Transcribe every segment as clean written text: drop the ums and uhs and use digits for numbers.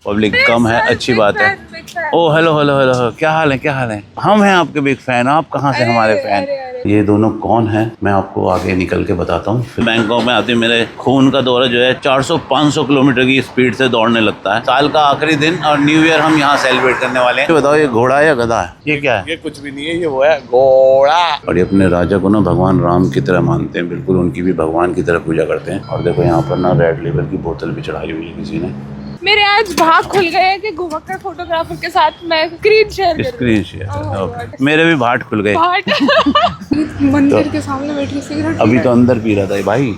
Public कम है, अच्छी बात है। ओ हेलो हेलो हेलो, क्या हाल है, क्या हाल है? हम हैं आपके बिग फैन, आप कहाँ से हमारे फैन? ये दोनों कौन है मैं आपको आगे निकल के बताता हूँ। बैंकॉक में आते मेरे खून का दौरा जो है 400-500 किलोमीटर की स्पीड से दौड़ने लगता है। साल का आखिरी दिन और न्यू ईयर हम यहाँ सेलिब्रेट करने वाले हैं। बताओ ये घोड़ा है या गधा है? ये क्या है? ये कुछ भी नहीं है, ये वो है घोड़ा। और ये अपने राजा को ना भगवान राम की तरह मानते हैं, बिल्कुल उनकी भी भगवान की तरह पूजा करते हैं। और देखो यहाँ पर ना रेड लेबल की बोतल भी चढ़ाई हुई है किसी ने। मेरे आज भाग खुल गए हैं कि घुमक्कड़ फोटोग्राफर के साथ मैं स्क्रीन शेयर ओके, मेरे भी भाट खुल गए। मंदिर के सामने बैठी सिगरेट अभी तो अंदर पी रहा था भाई।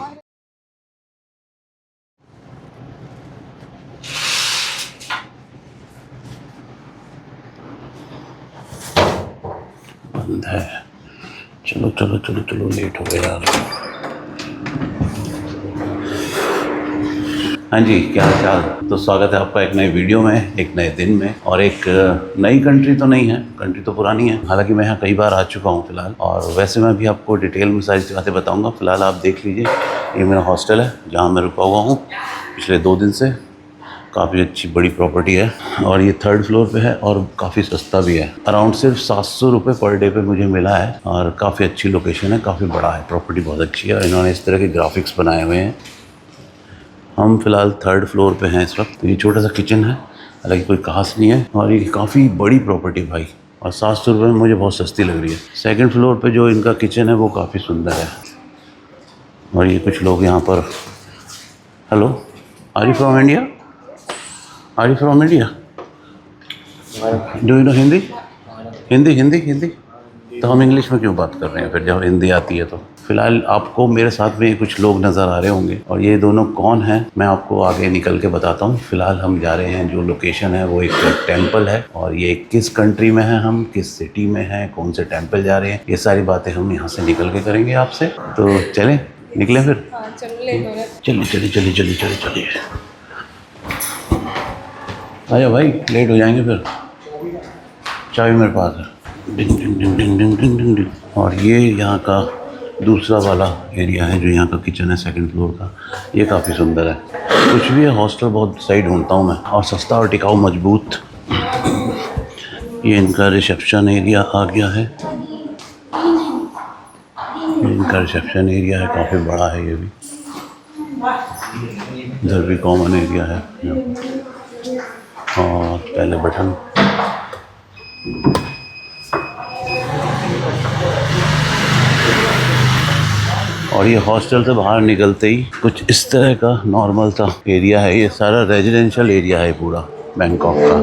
बंद है। चलो चलो चलो चलो, लेट हो गया यार। हाँ जी, क्या हाल चाल? तो स्वागत है आपका एक नए वीडियो में, एक नए दिन में, और एक नई कंट्री तो नहीं है, कंट्री तो पुरानी है। हालांकि मैं यहाँ कई बार आ चुका हूँ फिलहाल, और वैसे मैं भी आपको डिटेल में सारी बातें बताऊँगा। फिलहाल आप देख लीजिए, ये मेरा हॉस्टल है जहाँ मैं रुका हुआ हूँ पिछले 2 दिन से। काफ़ी अच्छी बड़ी प्रॉपर्टी है और ये 3rd फ्लोर पे है और काफ़ी सस्ता भी है। अराउंड सिर्फ 700 रुपये पर डे पे मुझे मिला है, और काफ़ी अच्छी लोकेशन है, काफ़ी बड़ा है, प्रॉपर्टी बहुत अच्छी है, और इन्होंने इस तरह के ग्राफिक्स बनाए हुए हैं। हम फिलहाल 3rd फ्लोर पे हैं इस वक्त। ये छोटा सा किचन है, हालांकि कोई खास नहीं है, और ये काफ़ी बड़ी प्रॉपर्टी भाई, और 700 रुपये में मुझे बहुत सस्ती लग रही है। 2nd फ्लोर पे जो इनका किचन है वो काफ़ी सुंदर है। और ये कुछ लोग यहाँ पर, hello, are you from India? Are you from India? Do you know Hindi? Hindi Hindi Hindi? तो हम इंग्लिश में क्यों बात कर रहे हैं फिर, जब हिंदी आती है तो? फिलहाल आपको मेरे साथ में कुछ लोग नज़र आ रहे होंगे, और ये दोनों कौन हैं मैं आपको आगे निकल के बताता हूँ। फिलहाल हम जा रहे हैं, जो लोकेशन है वो एक टेंपल है, और ये किस कंट्री में है, हम किस सिटी में हैं, कौन से टेंपल जा रहे हैं, ये सारी बातें हम यहाँ से निकल के करेंगे आपसे। तो चलें, निकलें फिर? चलिए चलिए चलिए चलिए चलिए चलिए, आजा भाई, लेट हो जाएंगे फिर। चाबी मेरे पास है। डिंग डिंग डिंग डिंग डिंग डिंग डिंग डिंग। और ये यहाँ का दूसरा वाला एरिया है, जो यहाँ का किचन है 2nd फ्लोर का। ये काफ़ी सुंदर है। कुछ भी है, हॉस्टल बहुत सही ढूंढता हूँ मैं, और सस्ता और टिकाऊ मजबूत। ये इनका रिसेप्शन एरिया आ गया है, इनका रिसेप्शन एरिया है, काफ़ी बड़ा है ये भी। इधर भी कॉमन एरिया है, और पहले बटन। और ये हॉस्टल से बाहर निकलते ही कुछ इस तरह का नॉर्मल सा एरिया है। ये सारा रेजिडेंशियल एरिया है पूरा बैंकॉक का।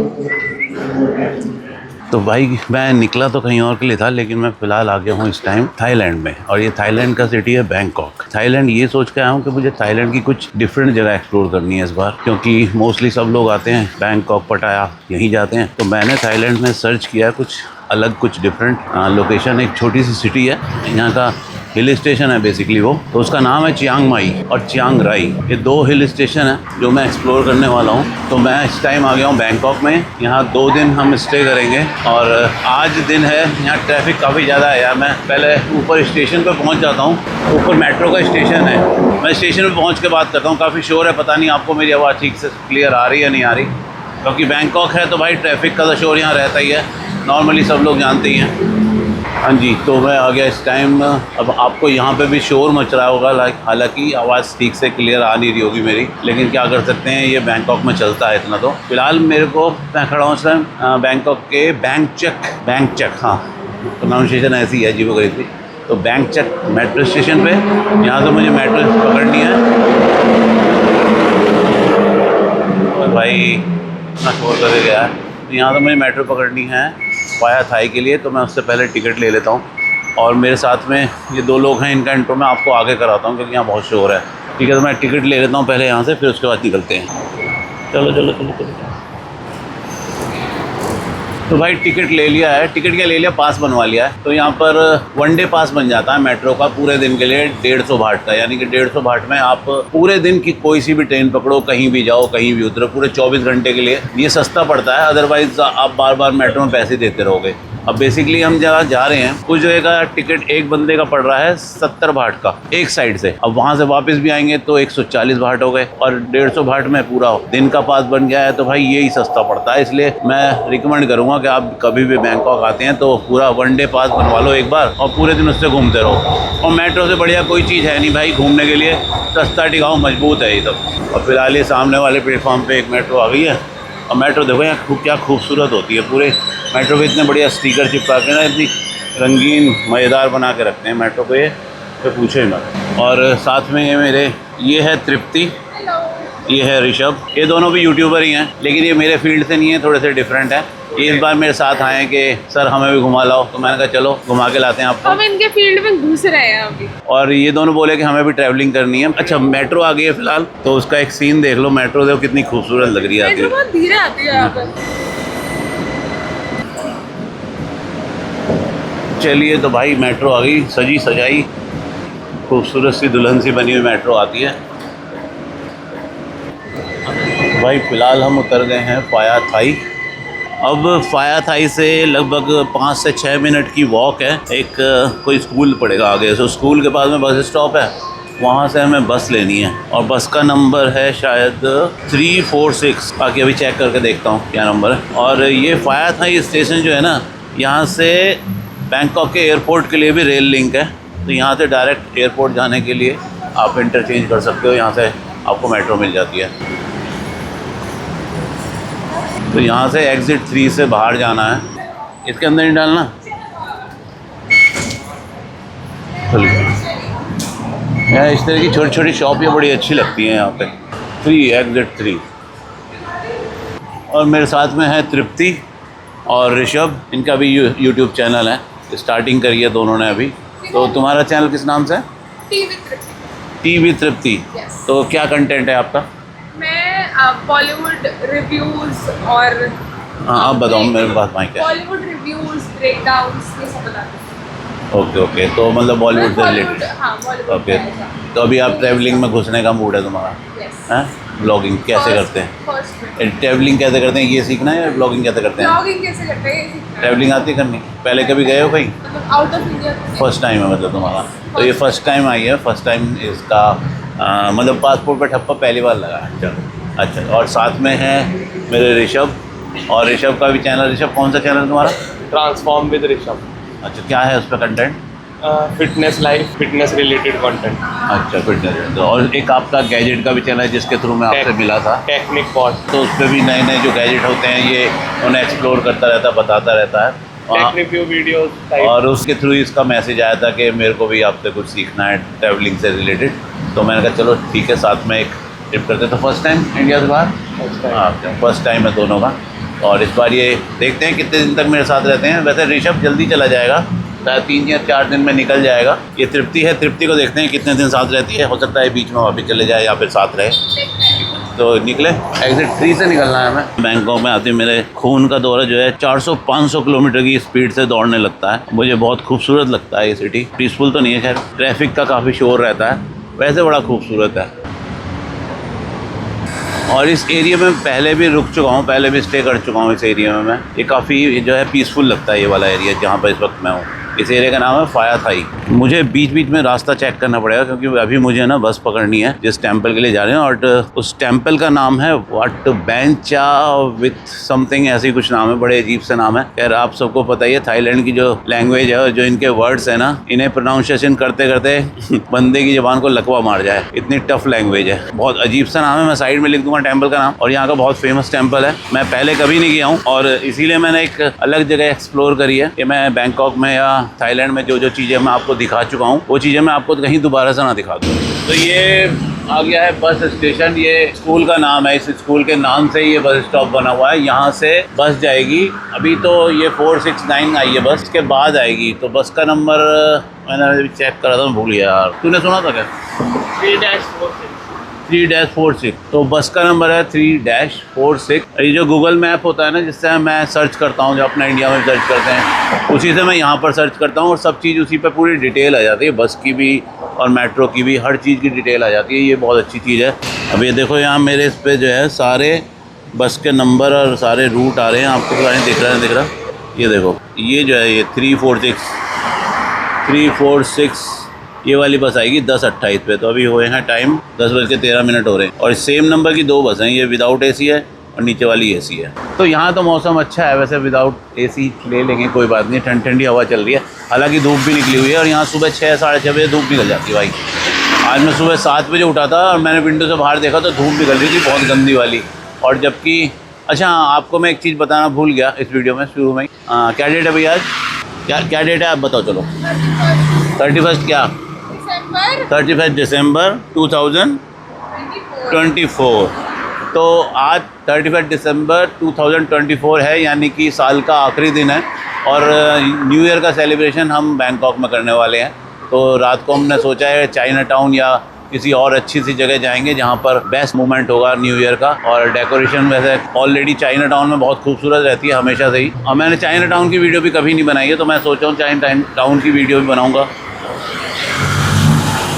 तो भाई मैं निकला तो कहीं और के लिए था, लेकिन मैं फ़िलहाल आ गया हूँ इस टाइम थाईलैंड में, और ये थाईलैंड का सिटी है बैंकॉक। थाईलैंड ये सोच के आया हूँ कि मुझे थाईलैंड की कुछ डिफरेंट जगह एक्सप्लोर करनी है इस बार, क्योंकि मोस्टली सब लोग आते हैं बैंकॉक, पटाया, यहीं जाते हैं। तो मैंने थाईलैंड में सर्च किया कुछ अलग, कुछ डिफरेंट लोकेशन। एक छोटी सी सिटी है, यहाँ का हिल स्टेशन है बेसिकली वो, तो उसका नाम है चियांग माई और चियांग राई। ये 2 हिल स्टेशन है जो मैं एक्सप्लोर करने वाला हूँ। तो मैं इस टाइम आ गया हूँ बैंकॉक में। यहाँ 2 दिन हम स्टे करेंगे, और आज दिन है, यहाँ ट्रैफिक काफ़ी ज़्यादा है यार। मैं पहले ऊपर स्टेशन पर पहुँच जाता हूँ, ऊपर मेट्रो का स्टेशन है, मैं स्टेशन पर पहुँच के बात करता हूँ। काफ़ी शोर है, पता नहीं आपको मेरी आवाज़ ठीक से क्लियर आ रही है या नहीं आ रही, क्योंकि बैंकॉक है तो भाई ट्रैफिक का तो शोर यहाँ रहता ही है, नॉर्मली सब लोग जानते ही हैं। हाँ जी, तो मैं आ गया इस टाइम। अब आपको यहाँ पे भी शोर मच रहा होगा, हालांकि आवाज़ ठीक से क्लियर आ नहीं रही होगी मेरी, लेकिन क्या कर सकते हैं, ये बैंकॉक में चलता है इतना। तो फिलहाल मेरे को, मैं खड़ा हूँ सर बैंकॉक के बैंकचक, हाँ प्रोनाउंसिएशन ऐसी है जी वो गई थी। तो बैंकचक मेट्रो स्टेशन पे, यहाँ से मुझे मेट्रो पकड़नी है। और भाई इतना शोर कर गया है, तो यहाँ से मुझे मेट्रो पकड़नी है वाया थाई के लिए। तो मैं उससे पहले टिकट ले लेता हूँ, और मेरे साथ में ये 2 लोग हैं, इनका इंट्रो मैं आपको आगे कराता हूँ, क्योंकि यहाँ बहुत शोर है। ठीक है, तो मैं टिकट ले लेता हूँ पहले यहाँ से, फिर उसके बाद निकलते हैं। चलो चलो चलो चलो। तो भाई टिकट ले लिया है, टिकट क्या ले लिया, पास बनवा लिया है। तो यहाँ पर 1 डे पास बन जाता है मेट्रो का, पूरे दिन के लिए 150 बाट का, यानी कि 150 बाट में आप पूरे दिन की कोई सी भी ट्रेन पकड़ो, कहीं भी जाओ, कहीं भी उतरो, पूरे 24 घंटे के लिए। ये सस्ता पड़ता है, अदरवाइज आप बार बार मेट्रो में पैसे देते रहोगे। अब बेसिकली हम जहाँ जा रहे हैं कुछ जगह का टिकट एक बंदे का पड़ रहा है 70 भाट का एक साइड से। अब वहाँ से वापस भी आएंगे तो 140 भाट हो गए और 150 भाट में पूरा दिन का पास बन गया है। तो भाई यही सस्ता पड़ता है, इसलिए मैं रिकमेंड करूँगा कि आप कभी भी बैंकॉक आते हैं तो पूरा 1 डे पास बनवा लो एक बार और पूरे दिन उससे घूमते रहो। और मेट्रो से बढ़िया कोई चीज़ है नहीं भाई घूमने के लिए, सस्ता टिकाऊ मजबूत है ये सब। और फिलहाल ये सामने वाले प्लेटफॉर्म पे एक मेट्रो आ गई है और मेट्रो देखो यहाँ क्या खूबसूरत होती है। पूरे मेट्रो पे इतने बढ़िया स्टिकर चिपका के ना इतनी रंगीन मज़ेदार बना के रखते हैं मेट्रो पे, तो पूछो ही मत। और साथ में ये है तृप्ति, ये है ऋषभ, ये दोनों भी यूट्यूबर ही हैं लेकिन ये मेरे फील्ड से नहीं है, थोड़े से डिफरेंट है। ये इस बार मेरे साथ आए हैं कि सर हमें भी घुमा लाओ, तो मैंने कहा चलो घुमा के लाते हैं आपको। हम इनके फील्ड में घुस रहे हैं अभी। और ये दोनों बोले कि हमें भी ट्रैवलिंग करनी है। अच्छा मेट्रो आ गई है फिलहाल, तो उसका एक सीन देख लो। मेट्रो देखो कितनी खूबसूरत लग रही है। बहुत धीरे आती है यहाँ पर। चलिए तो भाई मेट्रो आ गई, सजी सजाई खूबसूरत सी दुल्हन सी बनी हुई मेट्रो आती है। भाई फ़िलहाल हम उतर गए हैं फाया थाई। अब फाया थाई से लगभग 5 से 6 मिनट की वॉक है। एक कोई स्कूल पड़ेगा आगे, तो स्कूल के पास में बस स्टॉप है, वहाँ से हमें बस लेनी है और बस का नंबर है शायद 346। बाकी अभी चेक करके देखता हूँ क्या नंबर है। और ये फाया थाई स्टेशन जो है ना, यहाँ से बैंकॉक के एयरपोर्ट के लिए भी रेल लिंक है, तो यहाँ से डायरेक्ट एयरपोर्ट जाने के लिए आप इंटरचेंज कर सकते हो, यहाँ से आपको मेट्रो मिल जाती है। तो यहाँ से एग्ज़िट 3 से बाहर जाना है, इसके अंदर नहीं डालना। यार इस तरह की छोटी छोटी शॉप ये बड़ी अच्छी लगती हैं यहाँ पे। 3 एग्ज़िट 3। और मेरे साथ में है तृप्ति और ऋषभ, इनका भी यूट्यूब चैनल है, स्टार्टिंग करी है दोनों ने अभी। तो तुम्हारा चैनल किस नाम से है? टीवी तृप्ति। तो क्या कंटेंट है आपका? मैं बॉलीवुड रिव्यूज और हाँ आप बताओ मेरे पास माइक है। बॉलीवुड रिव्यूज, ब्रेकडाउन्स, ये सब बताते हैं। ओके तो मतलब बॉलीवुड से रिलेटेड। हाँ, बॉलीवुड। ओके तो अभी आप ट्रैवलिंग में घुसने का मूड है तुम्हारा? हैं? ब्लॉगिंग कैसे करते हैं? ट्रैवलिंग कैसे करते हैं ये सीखना है या ब्लॉगिंग कैसे करते हैं? ब्लॉगिंग कैसे करते हैं ये सीखना है। ट्रैवलिंग आती है करनी? पहले कभी गए हो कहीं? Out of India first time है मतलब तुम्हारा? तो ये फर्स्ट टाइम आई है, फर्स्ट टाइम इसका मतलब पासपोर्ट पे ठप्पा पहली बार लगा है। चलो अच्छा। और साथ में है मेरे ऋषभ, और ऋषभ का भी चैनल। ऋषभ कौन सा चैनल तुम्हारा? Transform with Rishabh. अच्छा क्या है उस पर content? Fitness life, fitness related content. अच्छा फिटनेस। और एक आपका गैजेट का भी चैनल है जिसके थ्रू मैं आपसे मिला था, टेक्निक पॉड। तो उस पर भी नए नए जो गैजेट होते हैं ये उन्हें एक्सप्लोर करता रहता है, बताता रहता है। टेक्निक वीडियोस और उसके थ्रू इसका मैसेज आया था कि मेरे को भी आपसे कुछ सीखना है ट्रैवलिंग से रिलेटेड। तो मैंने कहा चलो ठीक है साथ में एक ट्रिप करते। तो फर्स्ट टाइम इंडिया से बाहर? हाँ फर्स्ट टाइम है दोनों का। और इस बार ये देखते हैं कितने दिन तक मेरे साथ रहते हैं। वैसे ऋषभ जल्दी चला जाएगा, शायद 3 या 4 दिन में निकल जाएगा। ये तृप्ति है, तृप्ति को देखते हैं कितने दिन साथ रहती है, हो सकता है बीच में वापस चले जाए या फिर साथ रहे। तो निकले, एग्जिट 3 से निकलना है हमें। बैंकॉक में आते मेरे खून का दौरा जो है 400-500 किलोमीटर की स्पीड से दौड़ने लगता है। मुझे बहुत खूबसूरत लगता है ये सिटी। पीसफुल तो नहीं है खैर, ट्रैफिक का काफ़ी शोर रहता है, वैसे बड़ा खूबसूरत है। और इस एरिया में पहले भी रुक चुका हूँ, पहले भी स्टे कर चुका हूँ इस एरिया में मैं। ये काफ़ी जो है पीसफुल लगता है ये वाला एरिया जहाँ पर इस वक्त मैं हूँ। इस एरिया का नाम है फाया थाई। मुझे बीच बीच में रास्ता चेक करना पड़ेगा क्योंकि अभी मुझे ना बस पकड़नी है जिस टेंपल के लिए जा रहे हैं। और उस टेंपल का नाम है वाट बेंचा विथ समथिंग, ऐसे ही कुछ नाम है, बड़े अजीब से नाम है। खैर आप सबको पता ही है थाईलैंड की जो लैंग्वेज है और जो इनके वर्ड्स है ना, इन्हें प्रोनाउंसिएशन करते करते बंदे की ज़बान को लकवा मार जाए, इतनी टफ लैंग्वेज है। बहुत अजीब सा नाम है, मैं साइड में लिख दूंगा टेंपल का नाम। और यहाँ का बहुत फेमस टेंपल है, मैं पहले कभी नहीं गया हूँ और इसीलिए मैंने एक अलग जगह एक्सप्लोर करी है कि मैं बैंकॉक में या थाईलैंड में जो जो चीज़ें मैं आपको दिखा चुका हूँ वो चीज़ें मैं आपको कहीं दोबारा से ना दिखा दूँ। तो ये आ गया है बस स्टेशन। ये स्कूल का नाम है, इस स्कूल के नाम से ये बस स्टॉप बना हुआ है। यहाँ से बस जाएगी, अभी तो ये 469 आई है बस, इसके बाद आएगी। तो बस का नंबर मैंने अभी चेक करा था, मैं भूल गया यार। तूने सुना था क्या? 3-46। तो बस का नंबर है 3-46। ये जो गूगल मैप होता है ना जिससे मैं सर्च करता हूँ, जो अपना इंडिया में सर्च करते हैं, उसी से मैं यहाँ पर सर्च करता हूँ और सब चीज़ उसी पे पूरी डिटेल आ जाती है, बस की भी और मेट्रो की भी, हर चीज़ की डिटेल आ जाती है। ये बहुत अच्छी चीज़ है। अब ये देखो यहाँ मेरे इस पर जो है सारे बस के नंबर और सारे रूट आ रहे हैं, आपको पता नहीं दिख रहा है, दिख रहा ये देखो, ये जो है ये 346 ये वाली बस आएगी 10:28 पे। तो अभी हुए हैं टाइम 10:13 हो रहे हैं और सेम नंबर की 2 बस हैं। ये विदाउट एसी है और नीचे वाली एसी है। तो यहाँ तो मौसम अच्छा है, वैसे विदाउट एसी ले लेंगे कोई बात नहीं। ठंडी ठंडी हवा चल रही है, हालांकि धूप भी निकली हुई है और यहाँ सुबह 6 साढ़े 6 बजे धूप निकल जाती है भाई। आज मैं सुबह 7 बजे उठा था और मैंने विंडो से बाहर देखा तो धूप निकल रही थी बहुत गंदी वाली। और जबकि अच्छा हाँ, आपको मैं एक चीज़ बताना भूल गया इस वीडियो में शुरू में ही। क्या डेट है भैया आज? क्या डेट है आप बताओ चलो। 31 क्या? 31 दिसंबर 2024। तो आज 31 दिसंबर 2024 है, यानी कि साल का आखिरी दिन है और न्यू ईयर का सेलिब्रेशन हम बैंकॉक में करने वाले हैं। तो रात को हमने सोचा है चाइना टाउन या किसी और अच्छी सी जगह जाएंगे जहाँ पर बेस्ट मोमेंट होगा न्यू ईयर का। और डेकोरेशन वैसे ऑलरेडी चाइना टाउन में बहुत खूबसूरत रहती है हमेशा से ही, और मैंने चाइना टाउन की वीडियो भी कभी नहीं बनाई है, तो मैं सोच रहा हूँ चाइना टाउन की वीडियो भी बनाऊँगा।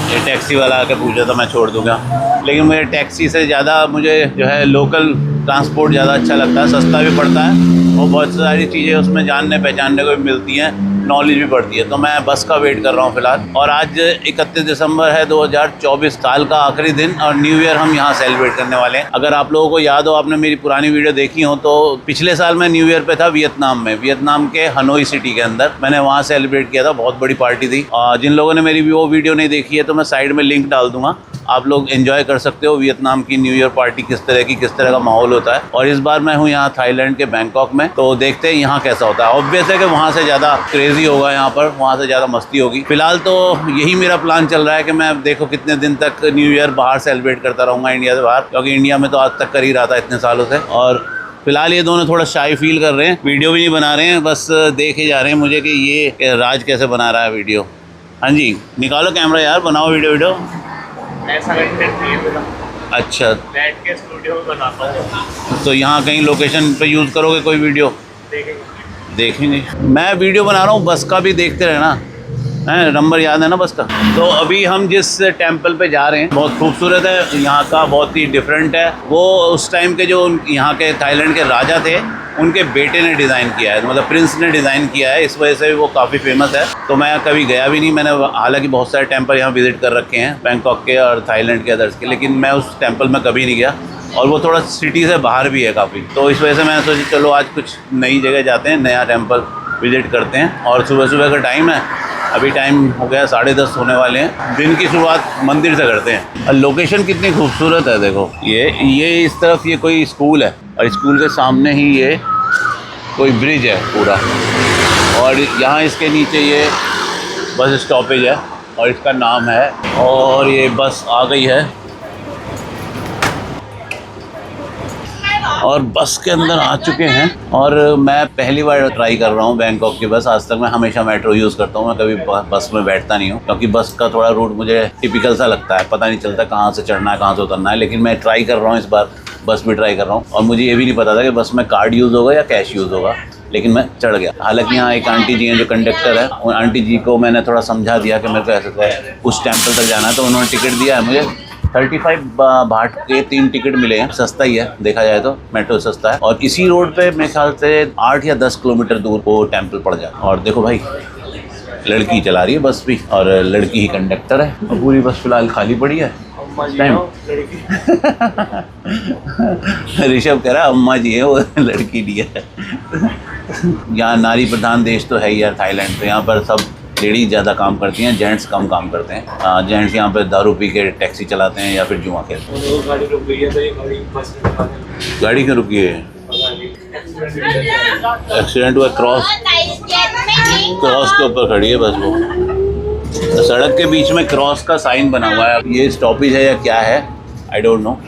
ये टैक्सी वाला आके पूछा तो मैं छोड़ दूँगा, लेकिन मुझे टैक्सी से ज़्यादा मुझे जो है लोकल ट्रांसपोर्ट ज़्यादा अच्छा लगता है, सस्ता भी पड़ता है और बहुत सारी चीज़ें उसमें जानने पहचानने को भी मिलती हैं, नॉलेज भी बढ़ती है। तो मैं बस का वेट कर रहा हूँ फ़िलहाल। और आज 31 दिसंबर है 2024, साल का आखिरी दिन, और न्यू ईयर हम यहाँ सेलिब्रेट करने वाले हैं। अगर आप लोगों को याद हो, आपने मेरी पुरानी वीडियो देखी हो, तो पिछले साल मैं न्यू ईयर पे था वियतनाम में, वियतनाम के हनोई सिटी के अंदर। मैंने वहाँ सेलिब्रेट किया था, बहुत बड़ी पार्टी थी। जिन लोगों ने मेरी वो वीडियो नहीं देखी है तो मैं साइड में लिंक डाल दूँगा, आप लोग एंजॉय कर सकते हो वियतनाम की न्यू ईयर पार्टी, किस तरह का माहौल होता है। और इस बार मैं हूँ यहाँ थाईलैंड के बैंकॉक में, तो देखते हैं यहाँ कैसा होता है। ऑब्वियस है कि वहाँ से ज़्यादा क्रेजी होगा, यहाँ पर वहाँ से ज़्यादा मस्ती होगी। फिलहाल तो यही मेरा प्लान चल रहा है कि मैं देखो कितने दिन तक न्यू ईयर बाहर सेलिब्रेट करता रहूँगा इंडिया से बाहर, क्योंकि इंडिया में तो आज तक कर ही रहा था इतने सालों से। और फिलहाल ये दोनों थोड़ा शाई फील कर रहे हैं, वीडियो भी नहीं बना रहे हैं, बस देखे जा रहे हैं मुझे कि ये राज कैसे बना रहा है वीडियो। हाँ जी, निकालो कैमरा यार, बनाओ वीडियो। ऐसा कंटेंट नहीं है मेरा। अच्छा, बैठ के स्टूडियो में बनाता हूँ। तो यहाँ कहीं लोकेशन पे यूज़ करोगे कोई वीडियो? देखेंगे। मैं वीडियो बना रहा हूँ, बस का भी देखते रहना है, नंबर याद है ना बस का। तो अभी हम जिस टेंपल पे जा रहे हैं बहुत खूबसूरत है, यहाँ का बहुत ही डिफरेंट है। वो उस टाइम के जो यहाँ के थाईलैंड के राजा थे, उनके बेटे ने डिज़ाइन किया है, मतलब प्रिंस ने डिज़ाइन किया है, इस वजह से वो काफ़ी फेमस है। तो मैं कभी गया भी नहीं, मैंने हालांकि बहुत सारे टेंपल यहाँ विज़िट कर रखे हैं बैंकॉक के और थाईलैंड के अदर्स के, लेकिन मैं उस टेंपल में कभी नहीं गया, और वो थोड़ा सिटी से बाहर भी है काफ़ी। तो इस वजह से मैंने सोचा चलो आज कुछ नई जगह जाते हैं, नया टेंपल विज़िट करते हैं। और सुबह सुबह का टाइम है, अभी टाइम हो गया 10:30 होने वाले हैं। दिन की शुरुआत मंदिर से करते हैं। और लोकेशन कितनी खूबसूरत है, देखो ये इस तरफ ये कोई स्कूल है और स्कूल के सामने ही ये कोई ब्रिज है पूरा, और यहाँ इसके नीचे ये बस स्टॉपेज है और इसका नाम है, और ये बस आ गई है और बस के अंदर आ चुके हैं। और मैं पहली बार ट्राई कर रहा हूँ बैंकॉक की बस, आज तक मैं हमेशा मेट्रो यूज़ करता हूँ, मैं कभी बस में बैठता नहीं हूँ, क्योंकि बस का थोड़ा रूट मुझे टिपिकल सा लगता है, पता नहीं चलता कहाँ से चढ़ना है कहाँ से उतरना है। लेकिन मैं ट्राई कर रहा हूँ, इस बार बस भी ट्राई कर रहा हूँ, और मुझे ये भी नहीं पता था कि बस में कार्ड यूज़ होगा या कैश यूज़ होगा, लेकिन मैं चढ़ गया। हालांकि यहाँ एक आंटी जी हैं जो कंडक्टर है, उन आंटी जी को मैंने थोड़ा समझा दिया कि मेरे को ऐसे उस टेम्पल तक जाना है, तो उन्होंने टिकट दिया है मुझे 35 बाट के 3 टिकट मिले हैं। सस्ता ही है देखा जाए तो, मेट्रो सस्ता है। और इसी रोड पे मेरे ख्याल से 8 या 10 किलोमीटर दूर वो टेम्पल पड़ जाए। और देखो भाई, लड़की चला रही है बस भी, और लड़की ही कंडक्टर है, और पूरी बस फिलहाल खाली पड़ी है। ऋषभ कह रहा है अम्मा जी है, वो लड़की नहीं है। यहाँ नारी प्रधान देश तो है ही यार थाईलैंड, तो यहाँ पर सब लेडीज ज़्यादा काम करती हैं, जेंट्स कम काम करते हैं। जेंट्स यहाँ पे दारू पी के टैक्सी चलाते हैं या फिर जुआ खेलते हैं। गाड़ी रुक गई है तो ये गाड़ी क्यों रुकी है? एक्सीडेंट हुआ, क्रॉस के ऊपर खड़ी है बस वो। सड़क के बीच में क्रॉस का साइन बना हुआ है, ये स्टॉपेज है या क्या है, आई डोंट नो।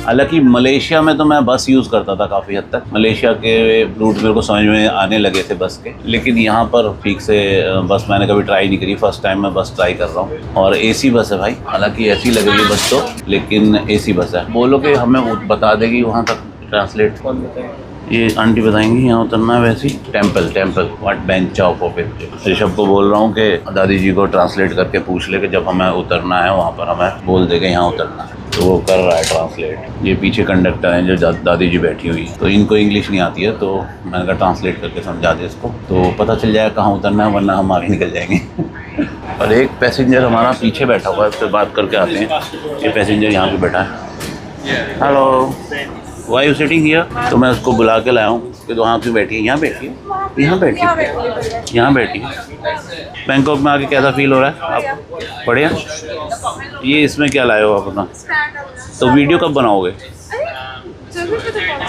हालांकि मलेशिया में तो मैं बस यूज़ करता था काफ़ी हद तक, मलेशिया के रूट मेरे को समझ में आने लगे थे बस के, लेकिन यहाँ पर ठीक से बस मैंने कभी ट्राई नहीं करी, फर्स्ट टाइम मैं बस ट्राई कर रहा हूँ। और एसी बस है भाई, हालांकि ऐसी लग रही है बस तो, लेकिन एसी बस है। बोलो कि हमें बता देगी वहाँ तक ट्रांसलेट, ये आंटी बताएंगी यहाँ उतरना है वैसे ही। Temple what bench off off Rishabh को बोल रहा हूँ कि दादी जी को ट्रांसलेट करके पूछ ले कि जब हमें उतरना है वहाँ पर हमें बोल दे कि यहाँ उतरना है, तो वो कर रहा है ट्रांसलेट। ये पीछे कंडक्टर हैं जो दादी जी बैठी हुई है, तो इनको इंग्लिश नहीं आती है, तो मैंने कहा ट्रांसलेट करके समझा दे इसको, तो पता चल जाएगा कहाँ उतरना है, वरना हम आगे निकल जाएंगे। और एक पैसेंजर हमारा पीछे बैठा हुआ है, उससे बात करके आते हैं। ये पैसेंजर यहाँ पे बैठा है। Hello, why you sitting here? तो मैं उसको बुला के लाया हूँ कि वहाँ क्यों बैठी है, यहाँ बैठी है, यहाँ बैठी है। बैंकॉक में आके कैसा फील हो रहा है आप? बढ़िया। ये इसमें क्या लाए हो आप अपना? तो वीडियो कब बनाओगे?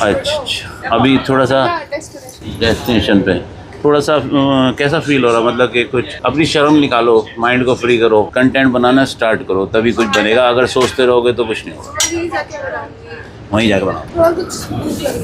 अच्छा, अभी थोड़ा सा डेस्टिनेशन पे थोड़ा सा कैसा फील हो रहा, मतलब कि कुछ अपनी शर्म निकालो, माइंड को फ्री करो, कंटेंट बनाना स्टार्ट करो, तभी कुछ बनेगा। अगर सोचते रहोगे तो कुछ नहीं होगा। वहीं जाके बनाओ।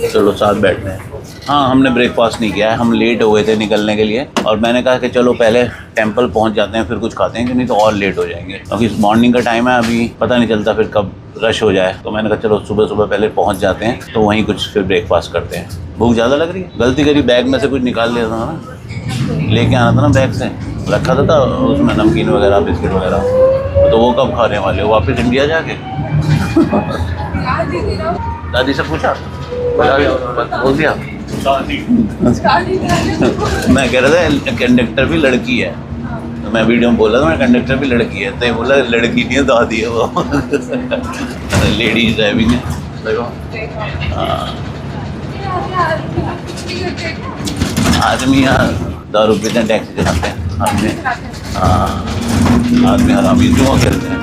चलो साथ बैठते हैं। हाँ, हमने ब्रेकफास्ट नहीं किया है, हम लेट हो गए थे निकलने के लिए, और मैंने कहा कि चलो पहले टेंपल पहुंच जाते हैं फिर कुछ खाते हैं, कि नहीं तो और लेट हो जाएंगे, क्योंकि मॉर्निंग का टाइम है, अभी पता नहीं चलता फिर कब रश हो जाए। तो मैंने कहा चलो सुबह पहले पहुंच जाते हैं, तो वहीं कुछ फिर ब्रेकफास्ट करते हैं। भूख ज़्यादा लग रही है, गलती करी बैग में से कुछ निकाल लिया था ना, लेके आना था ना, बैग से रखा था उसमें नमकीन वगैरह, बिस्किट वगैरह, तो वो कब खाने वाले हो वापस इंडिया जाके? दादी से पूछा, बोल दिया। मैं कह रहा था कंडक्टर भी लड़की है, तो मैं वीडियो में बोला था मैं कंडक्टर भी लड़की है, तो ये बोला लड़की नहीं है, दादी है वो। लेडीज ड्राइविंग है, देखो। आदमी यहाँ दारू पीते हैं, टैक्सी चलाते हैं, आदमी हरामी जुआ खेलते हैं।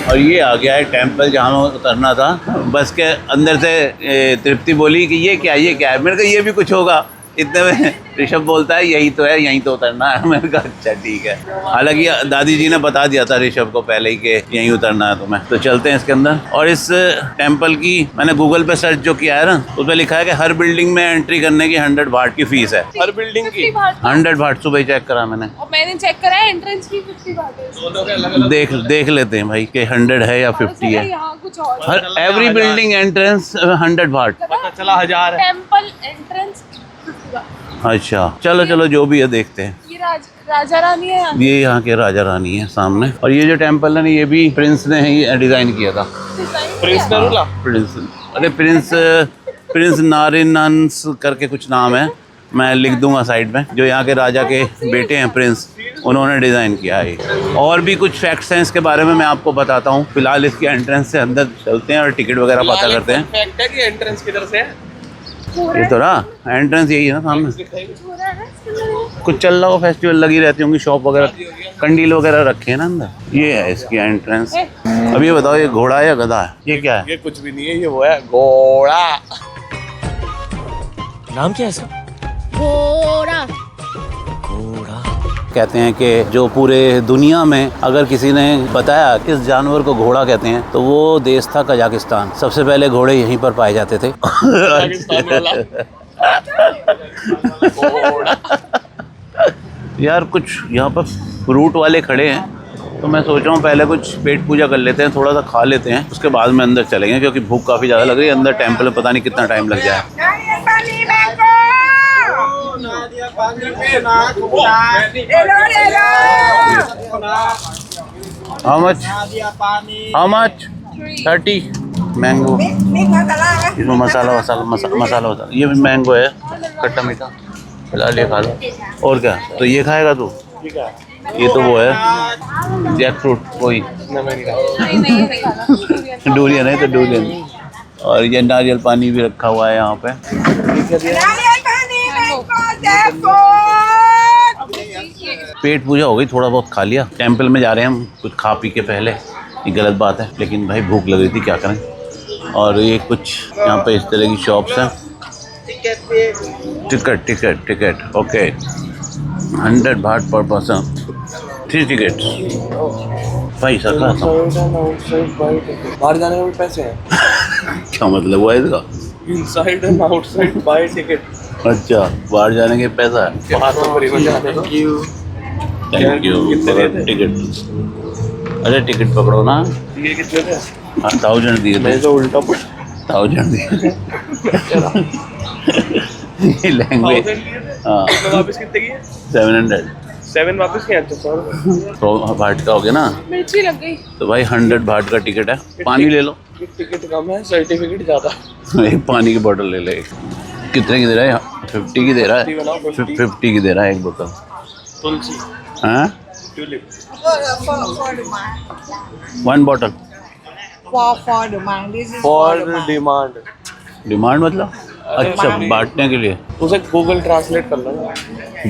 और ये आ गया है टेंपल जहाँ में उतरना था। बस के अंदर से तृप्ति बोली कि ये क्या है। मैंने कहा ये भी कुछ होगा। इतने में ऋषभ बोलता है यही तो है, यहीं तो उतरना है। मैंने कहा अच्छा ठीक है। हालांकि दादी जी ने बता दिया था ऋषभ को पहले ही कि यहीं उतरना है तुम्हें। तो चलते हैं इसके अंदर। और इस टेंपल की मैंने गूगल पे सर्च जो किया है ना, उसमें लिखा है कि हर बिल्डिंग में एंट्री करने की 100 बाट की फीस है। हर बिल्डिंग की 100 बाट। सुबह ही चेक करा मैंने। और मैंने चेक करा है, एंट्रेंस की 50 बात है। देख लेते हैं भाई कि 100 है या 50 है। यहाँ कुछ और हर एवरी बिल्डिंग एंट्रेंस 100 बाट। पता चला 1000 है। टेंपल एंट्रेंस 50 बात। अच्छा चलो जो भी है देखते हैं। ये राजा रानी है यहाँ। ये यहाँ के राजा रानी है सामने। और ये जो टेंपल है ना, ये भी प्रिंस ने ही डिजाइन किया था। प्रिंस नरूला। प्रिंस, अरे प्रिंस नारिनंस करके कुछ नाम है, मैं लिख दूंगा साइड में। जो यहाँ के राजा के बेटे हैं प्रिंस, उन्होंने डिज़ाइन किया है। और भी कुछ फैक्ट्स हैं इसके बारे में, मैं आपको बताता हूँ। फिलहाल इसके एंट्रेंस से अंदर चलते हैं और टिकट वगैरह पता करते हैं। फैक्ट है कि एंट्रेंस किधर से है? ये तो रहा एंट्रेंस, यही है ना सामने। कुछ चल रहा हो, फेस्टिवल लगी रहती होंगी, शॉप वगैरह, कंडील वगैरह रखे हैं ना अंदर। ये है इसकी एंट्रेंस। अब ये बताओ, ये घोड़ा है या गधा है? ये क्या है? ये कुछ भी नहीं है, ये वो है घोड़ा। नाम क्या है इसका? घोड़ा। कहते हैं कि जो पूरे दुनिया में अगर किसी ने बताया किस जानवर को घोड़ा कहते हैं, तो वो देश था कजाकिस्तान। सबसे पहले घोड़े यहीं पर पाए जाते थे। यार कुछ यहाँ पर फ्रूट वाले खड़े हैं, तो मैं सोच रहा हूँ पहले कुछ पेट पूजा कर लेते हैं, थोड़ा सा खा लेते हैं, उसके बाद में अंदर चलेंगे, क्योंकि भूख काफ़ी ज़्यादा लग रही है। अंदर टेंपल में पता नहीं कितना टाइम लग जाए। How much? 30 मैंगो। इसमें मसाला। ये भी मैंगो है, खट्टा मीठा। फिलहाल ये खा लो। और क्या? तो ये खाएगा तू? ये तो वो है जैक फ्रूट, वही डूरियन है, तो डूरियन। और ये नारियल पानी भी रखा हुआ है यहाँ पे। पेट पूजा हो गई, थोड़ा बहुत खा लिया। टेंपल में जा रहे हैं हम कुछ खा पी के पहले। ये गलत बात है, लेकिन भाई भूख लग रही थी, क्या करें। और ये कुछ यहाँ पे इस तरह की शॉप्स हैं। टिकट ओके, 100 बाट पर पर्सन, 3 टिकट। भाई सर बाहर जाने में भी पैसे हैं। क्या मतलब हुआ इसका? Inside and outside by ticket. अच्छा, बाहर जाने के पैसा है। बाहर तो फ्री में जाने को। थैंक यू कितने थे? टिकट। अरे टिकट पकड़ो ना। ये कितने थे? 1000 दिए थे। मैं तो उल्टा पड़ 1000 दिए ये लैंग्वेज। 1000 लिए थे। हाँ तो वापस कितने किए? 700 7 वापस किए। अच्छा 100 तो भाट का हो गया ना। मिर्ची लग गई। तो भाई 100 भाट का टिकट है। पानी ले लो। टिकट कम है, सर्टिफिकेट ज्यादा। एक पानी की बोतल ले ले। कितने की दे रहा है? 50 की दे रहा है। 50 बनाओ, 50। 50 की दे रहा है एक बोतल। तुलसी, हाँ ट्यूलिप। 1 बोतल। For demand. This is for for demand. Demand. Demand मतलब? अच्छा, बांटने के लिए। उसे गूगल ट्रांसलेट कर लो।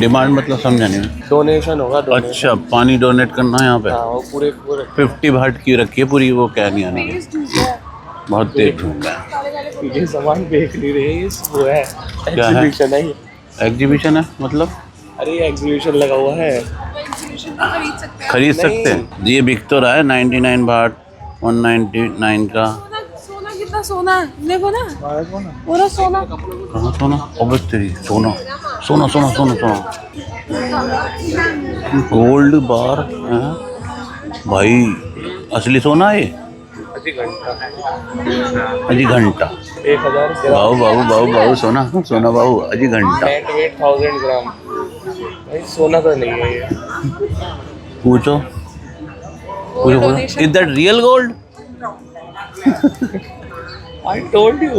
डिमांड मतलब समझा नहीं मैं। डोनेशन होगा, डोनेशन। अच्छा, पानी डोनेट करना है यहाँ पे। हाँ, वो पूरे 50 भाट की रखी है पूरी, वो क्या नहीं आने की। तेज धूप है। बहुत तेज धूप है। ये सामान बेच नहीं रहे, ये वो है है? एग्जीबिशन है ये। एग्जीबिशन है मतलब? अरे ये एग्जीबिशन लगा हुआ है। एग्जीबिशन में खरीद सकते हैं। खरीद नहीं। सकते हैं। ये बिक तो रहा है 99 भाट, 199 का। सोना कितना सोना है देखो ना, पूरा सोना। कहाँ सोना? अब तेरी सोना सोना सोना सोना सोना गोल्ड बार है भाई। असली सोना है ये। अजी घंटा अजी घंटा। 1000 बाबू बाबू बाबू बाबू सोना सोना बाबू अजी घंटा। नेट वेट 1000 ग्राम। भाई सोना तो नहीं है ये। पूछो पूछो पूछो। Is that real gold? I told you.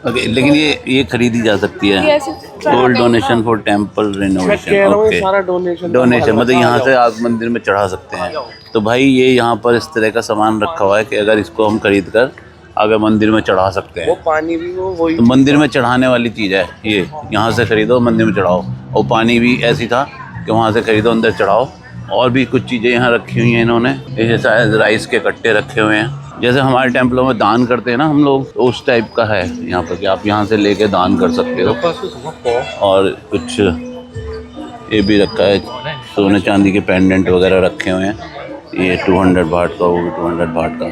Okay, लेकिन ये खरीदी जा सकती है। ऐसे गोल्ड डोनेशन फॉर टेम्पल मैं कह रेनोवेशन। रहा हूँ ये ओके, सारा डोनेशन डोनेशन मतलब यहाँ से आप मंदिर में चढ़ा सकते हैं। तो भाई ये यहाँ पर इस तरह का सामान रखा हुआ है कि अगर इसको हम खरीद कर आगे मंदिर में चढ़ा सकते वो हैं। पानी भी वो वही तो मंदिर में चढ़ाने वाली चीज़ है ये। यहाँ से खरीदो, मंदिर में चढ़ाओ। और पानी भी ऐसी था कि वहाँ से खरीदो, अंदर चढ़ाओ। और भी कुछ चीज़ें यहाँ रखी हुई हैं इन्होंने। जैसे शायद राइस के कट्टे रखे हुए हैं, जैसे हमारे टेम्पलों में दान करते हैं ना हम लोग, तो उस टाइप का है यहाँ पर कि आप यहाँ से लेके दान कर सकते हो। और कुछ ये भी रखा है, सोने चांदी के पेंडेंट वगैरह रखे हुए हैं। ये 200 भाट का, वो भी 200 भाट का।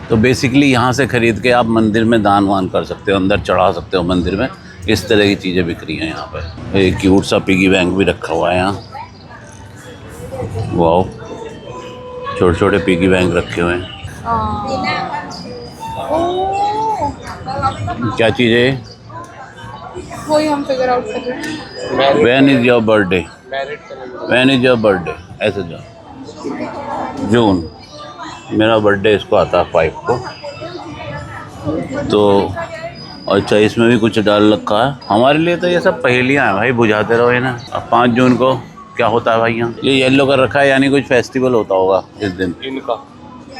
तो बेसिकली यहाँ से खरीद के आप मंदिर में दान वान कर सकते हो, अंदर चढ़ा सकते हो मंदिर में। इस तरह की चीज़ें बिक रही हैं यहाँ पर। एक क्यूट सा पिगी बैंक भी रखा हुआ है यहाँ। वाओ, छोटे छोटे पिगी बैंक रखे हुए हैं। क्या चीज़ है? वही हम फिगर आउट कर रहे हैं। When is your birthday? Married करेंगे। When is your birthday? ऐसे जाओ। जून। मेरा बर्थडे इसको आता है 5 को। तो अच्छा, इसमें भी कुछ डाल रखा है। हमारे लिए तो ये सब पहेलियाँ हैं भाई, बुझाते रहो ये ना। अब 5 जून को क्या होता है भाई यहाँ? ये येलो कर रखा है, यानी कुछ फेस्टिवल होता होगा इस दिन। इनका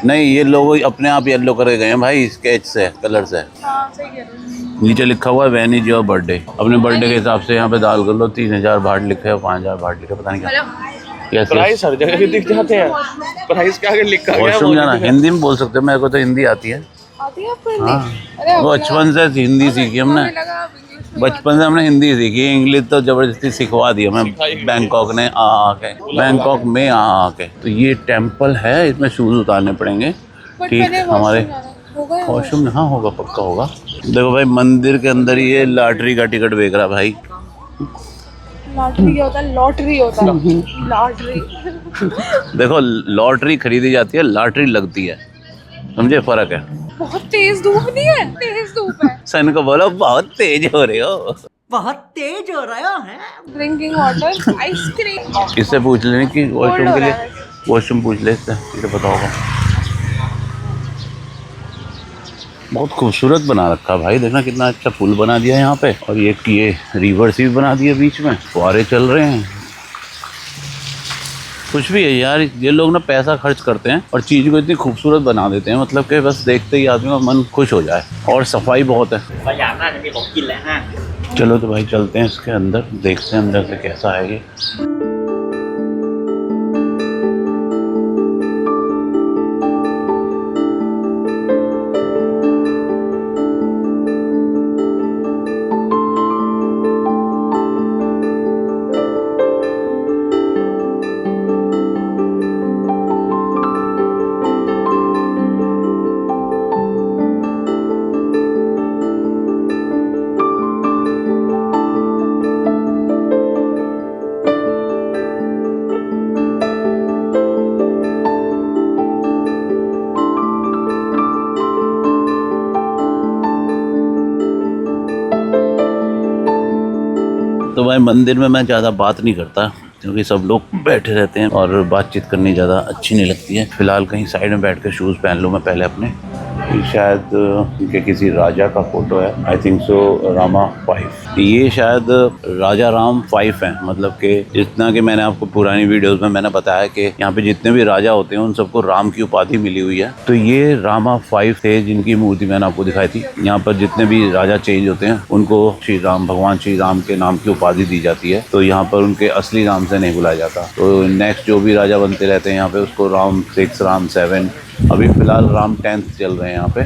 नहीं, ये लोग अपने आप येलो करे गए हैं भाई, स्केच से, कलर से। हाँ सही कह रहे हो। नीचे लिखा हुआ है व्हेन इज योर बर्थडे। अपने बर्थडे के हिसाब से यहाँ पे दाल कर लो। 3000 भाट लिखे है, 5000 भाट लिखे, पता नहीं क्या। Yes, yes। प्राइस हर जगह के दिख जाते हैं। प्राइस के आगे लिखा गया है, वॉशरूम वो जाना, नहीं दिखा। हिंदी में बोल सकते हो। मेरे को तो हिंदी आती है। आती है आपको हिंदी? हाँ, अरे वो हमें बचपन से हिंदी सीखी हमने। हमें लगा आप इंग्लिश में बचपन से हमने हिंदी सीखी, इंग्लिश तो जबरदस्ती सिखवा दी हमें बैंकॉक ने आके, बैंकॉक में आके। तो ये टेम्पल है, इसमें शूज उतारने पड़ेंगे। बट ठीक, मैंने हमारे वॉशरूम जाना होगा या वॉशरूम हाँ होगा, पक्का होगा। देखो भाई, मंदिर के अंदर ये लॉटरी का टिकट बेच रहा भाई। लॉटरी क्या होता है? लॉटरी होता है। लॉटरी। देखो, लॉटरी खरीदी जाती है, लॉटरी लगती है, समझे फर्क है। बहुत तेज धूप नहीं है? तेज धूप है। सन को बोलो बहुत तेज हो रहे हो। बहुत तेज हो रहा है। Drinking water, ice cream. इससे पूछ लेने की वॉशरूम हो के रहा लिए। है। वॉशरूम पूछ ले इससे, इसे पता होगा। बहुत खूबसूरत बना रखा भाई, देखना कितना अच्छा पुल बना दिया है यहाँ पे। और ये रिवर सी भी बना दिया, बीच में फुहारे चल रहे हैं। कुछ भी है यार, ये लोग ना पैसा खर्च करते हैं और चीज़ को इतनी खूबसूरत बना देते हैं, मतलब कि बस देखते ही आदमी का मन खुश हो जाए। और सफाई बहुत है। चलो तो भाई चलते हैं इसके अंदर, देखते हैं अंदर से कैसा है ये। भाई मंदिर में मैं ज़्यादा बात नहीं करता क्योंकि सब लोग बैठे रहते हैं और बातचीत करनी ज़्यादा अच्छी नहीं लगती है। फिलहाल कहीं साइड में बैठ कर शूज़ पहन लूँ मैं पहले अपने। ये शायद इनके किसी राजा का फोटो है, आई थिंक सो रामा 5। ये शायद राजा राम 5 हैं, मतलब कि जितना कि मैंने आपको पुरानी वीडियोस में मैंने बताया कि यहाँ पे जितने भी राजा होते हैं उन सबको राम की उपाधि मिली हुई है। तो ये रामा 5 थे जिनकी मूर्ति मैंने आपको दिखाई थी। यहाँ पर जितने भी राजा चेंज होते हैं उनको श्री राम, भगवान श्री राम के नाम की उपाधि दी जाती है। तो यहाँ पर उनके असली नाम से नहीं बुलाया जाता। तो नेक्स्ट जो भी राजा बनते रहते हैं यहाँ पे उसको राम 6, राम 7, अभी फिलहाल राम 10th चल रहे हैं यहाँ पे,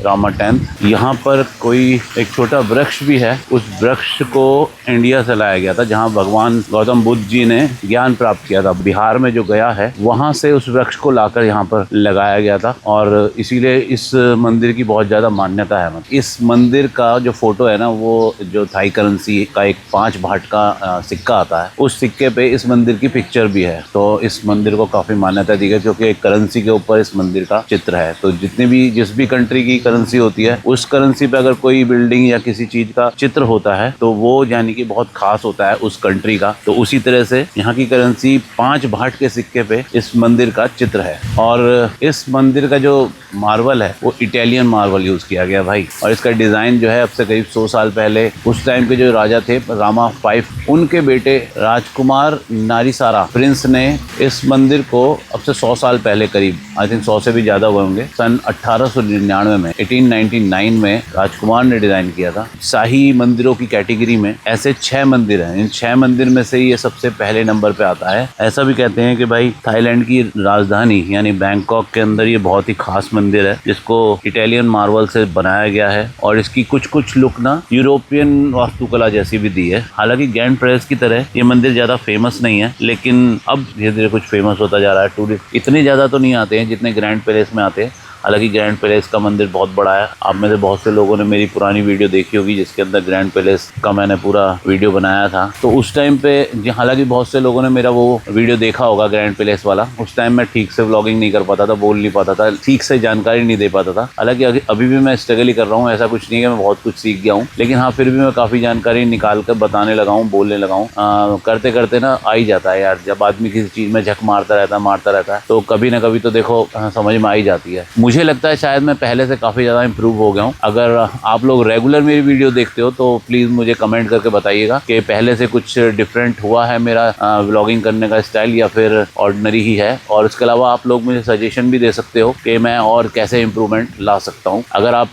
रामा 10th। यहाँ पर कोई एक छोटा वृक्ष भी है, उस वृक्ष को इंडिया से लाया गया था जहाँ भगवान गौतम बुद्ध जी ने ज्ञान प्राप्त किया था। बिहार में जो गया है वहाँ से उस वृक्ष को लाकर यहाँ पर लगाया गया था और इसीलिए इस मंदिर की बहुत ज़्यादा मान्यता है। इस मंदिर का जो फोटो है ना, वो जो थाई करेंसी का एक 5 भाट का सिक्का आता है, उस सिक्के पे इस मंदिर की पिक्चर भी है। तो इस मंदिर को काफ़ी मान्यता दी गई क्योंकि एक करेंसी के ऊपर इस मंदिर का चित्र है। तो जिस भी कंट्री की करेंसी होती है उस करेंसी पे अगर कोई बिल्डिंग या किसी चीज का चित्र होता है तो वो यानी कि बहुत खास होता है उस कंट्री का। तो उसी तरह से यहाँ की करेंसी 5 भाट के सिक्के पे इस मंदिर का चित्र है। और इस मंदिर का जो मार्बल है वो इटालियन मार्बल यूज किया गया भाई। और इसका डिजाइन जो है अब से करीब 100 साल पहले उस टाइम के जो राजा थे रामा 5, उनके बेटे राजकुमार नारीसारा प्रिंस ने इस मंदिर को अब से 100 साल पहले, करीब आई थिंक 100 से भी ज्यादा हुए होंगे, सन 1899 में 1899 में राजकुमार ने डिजाइन किया था। शाही मंदिरों की कैटेगरी में ऐसे 6 मंदिर हैं। इन 6 मंदिर में से ये सबसे पहले नंबर पे आता है। ऐसा भी कहते हैं कि भाई थाईलैंड की राजधानी यानी बैंकॉक के अंदर ये बहुत ही खास मंदिर है जिसको इटालियन मार्बल से बनाया गया है और इसकी कुछ लुक ना यूरोपियन वास्तुकला जैसी भी दी है। हालांकि ग्रैंड पैलेस की तरह ये मंदिर ज्यादा फेमस नहीं है, लेकिन अब धीरे धीरे कुछ फेमस होता जा रहा है। टूरिस्ट इतने ज्यादा तो नहीं आते हैं जितने ग्रैंड पैलेस में आते हैं। हालांकि ग्रैंड पैलेस का मंदिर बहुत बड़ा है। आप में से बहुत से लोगों ने मेरी पुरानी वीडियो देखी होगी जिसके अंदर ग्रैंड पैलेस का मैंने पूरा वीडियो बनाया था। तो उस टाइम पे हालांकि बहुत से लोगों ने मेरा वो वीडियो देखा होगा ग्रैंड पैलेस वाला। उस टाइम मैं ठीक से व्लॉगिंग नहीं कर पाता था, बोल नहीं पाता था, ठीक से जानकारी नहीं दे पाता था। हालांकि अभी भी मैं स्ट्रगल ही कर रहा हूँ, ऐसा कुछ नहीं है मैं बहुत कुछ सीख गया हूँ, लेकिन हाँ फिर भी मैं काफ़ी जानकारी निकाल कर बताने लगा हूँ, बोलने लगा हूँ। करते करते ना आ ही जाता है यार। जब आदमी किसी चीज़ में झक मारता रहता है तो कभी ना कभी तो देखो समझ में आ ही जाती है। मुझे लगता है शायद मैं पहले से काफ़ी ज़्यादा इम्प्रूव हो गया हूँ। अगर आप लोग रेगुलर मेरी वीडियो देखते हो तो प्लीज़ मुझे कमेंट करके बताइएगा कि पहले से कुछ डिफरेंट हुआ है मेरा व्लॉगिंग करने का स्टाइल या फिर ऑर्डिनरी ही है। और इसके अलावा आप लोग मुझे सजेशन भी दे सकते हो कि मैं और कैसे इम्प्रूवमेंट ला सकता हूँ। अगर आप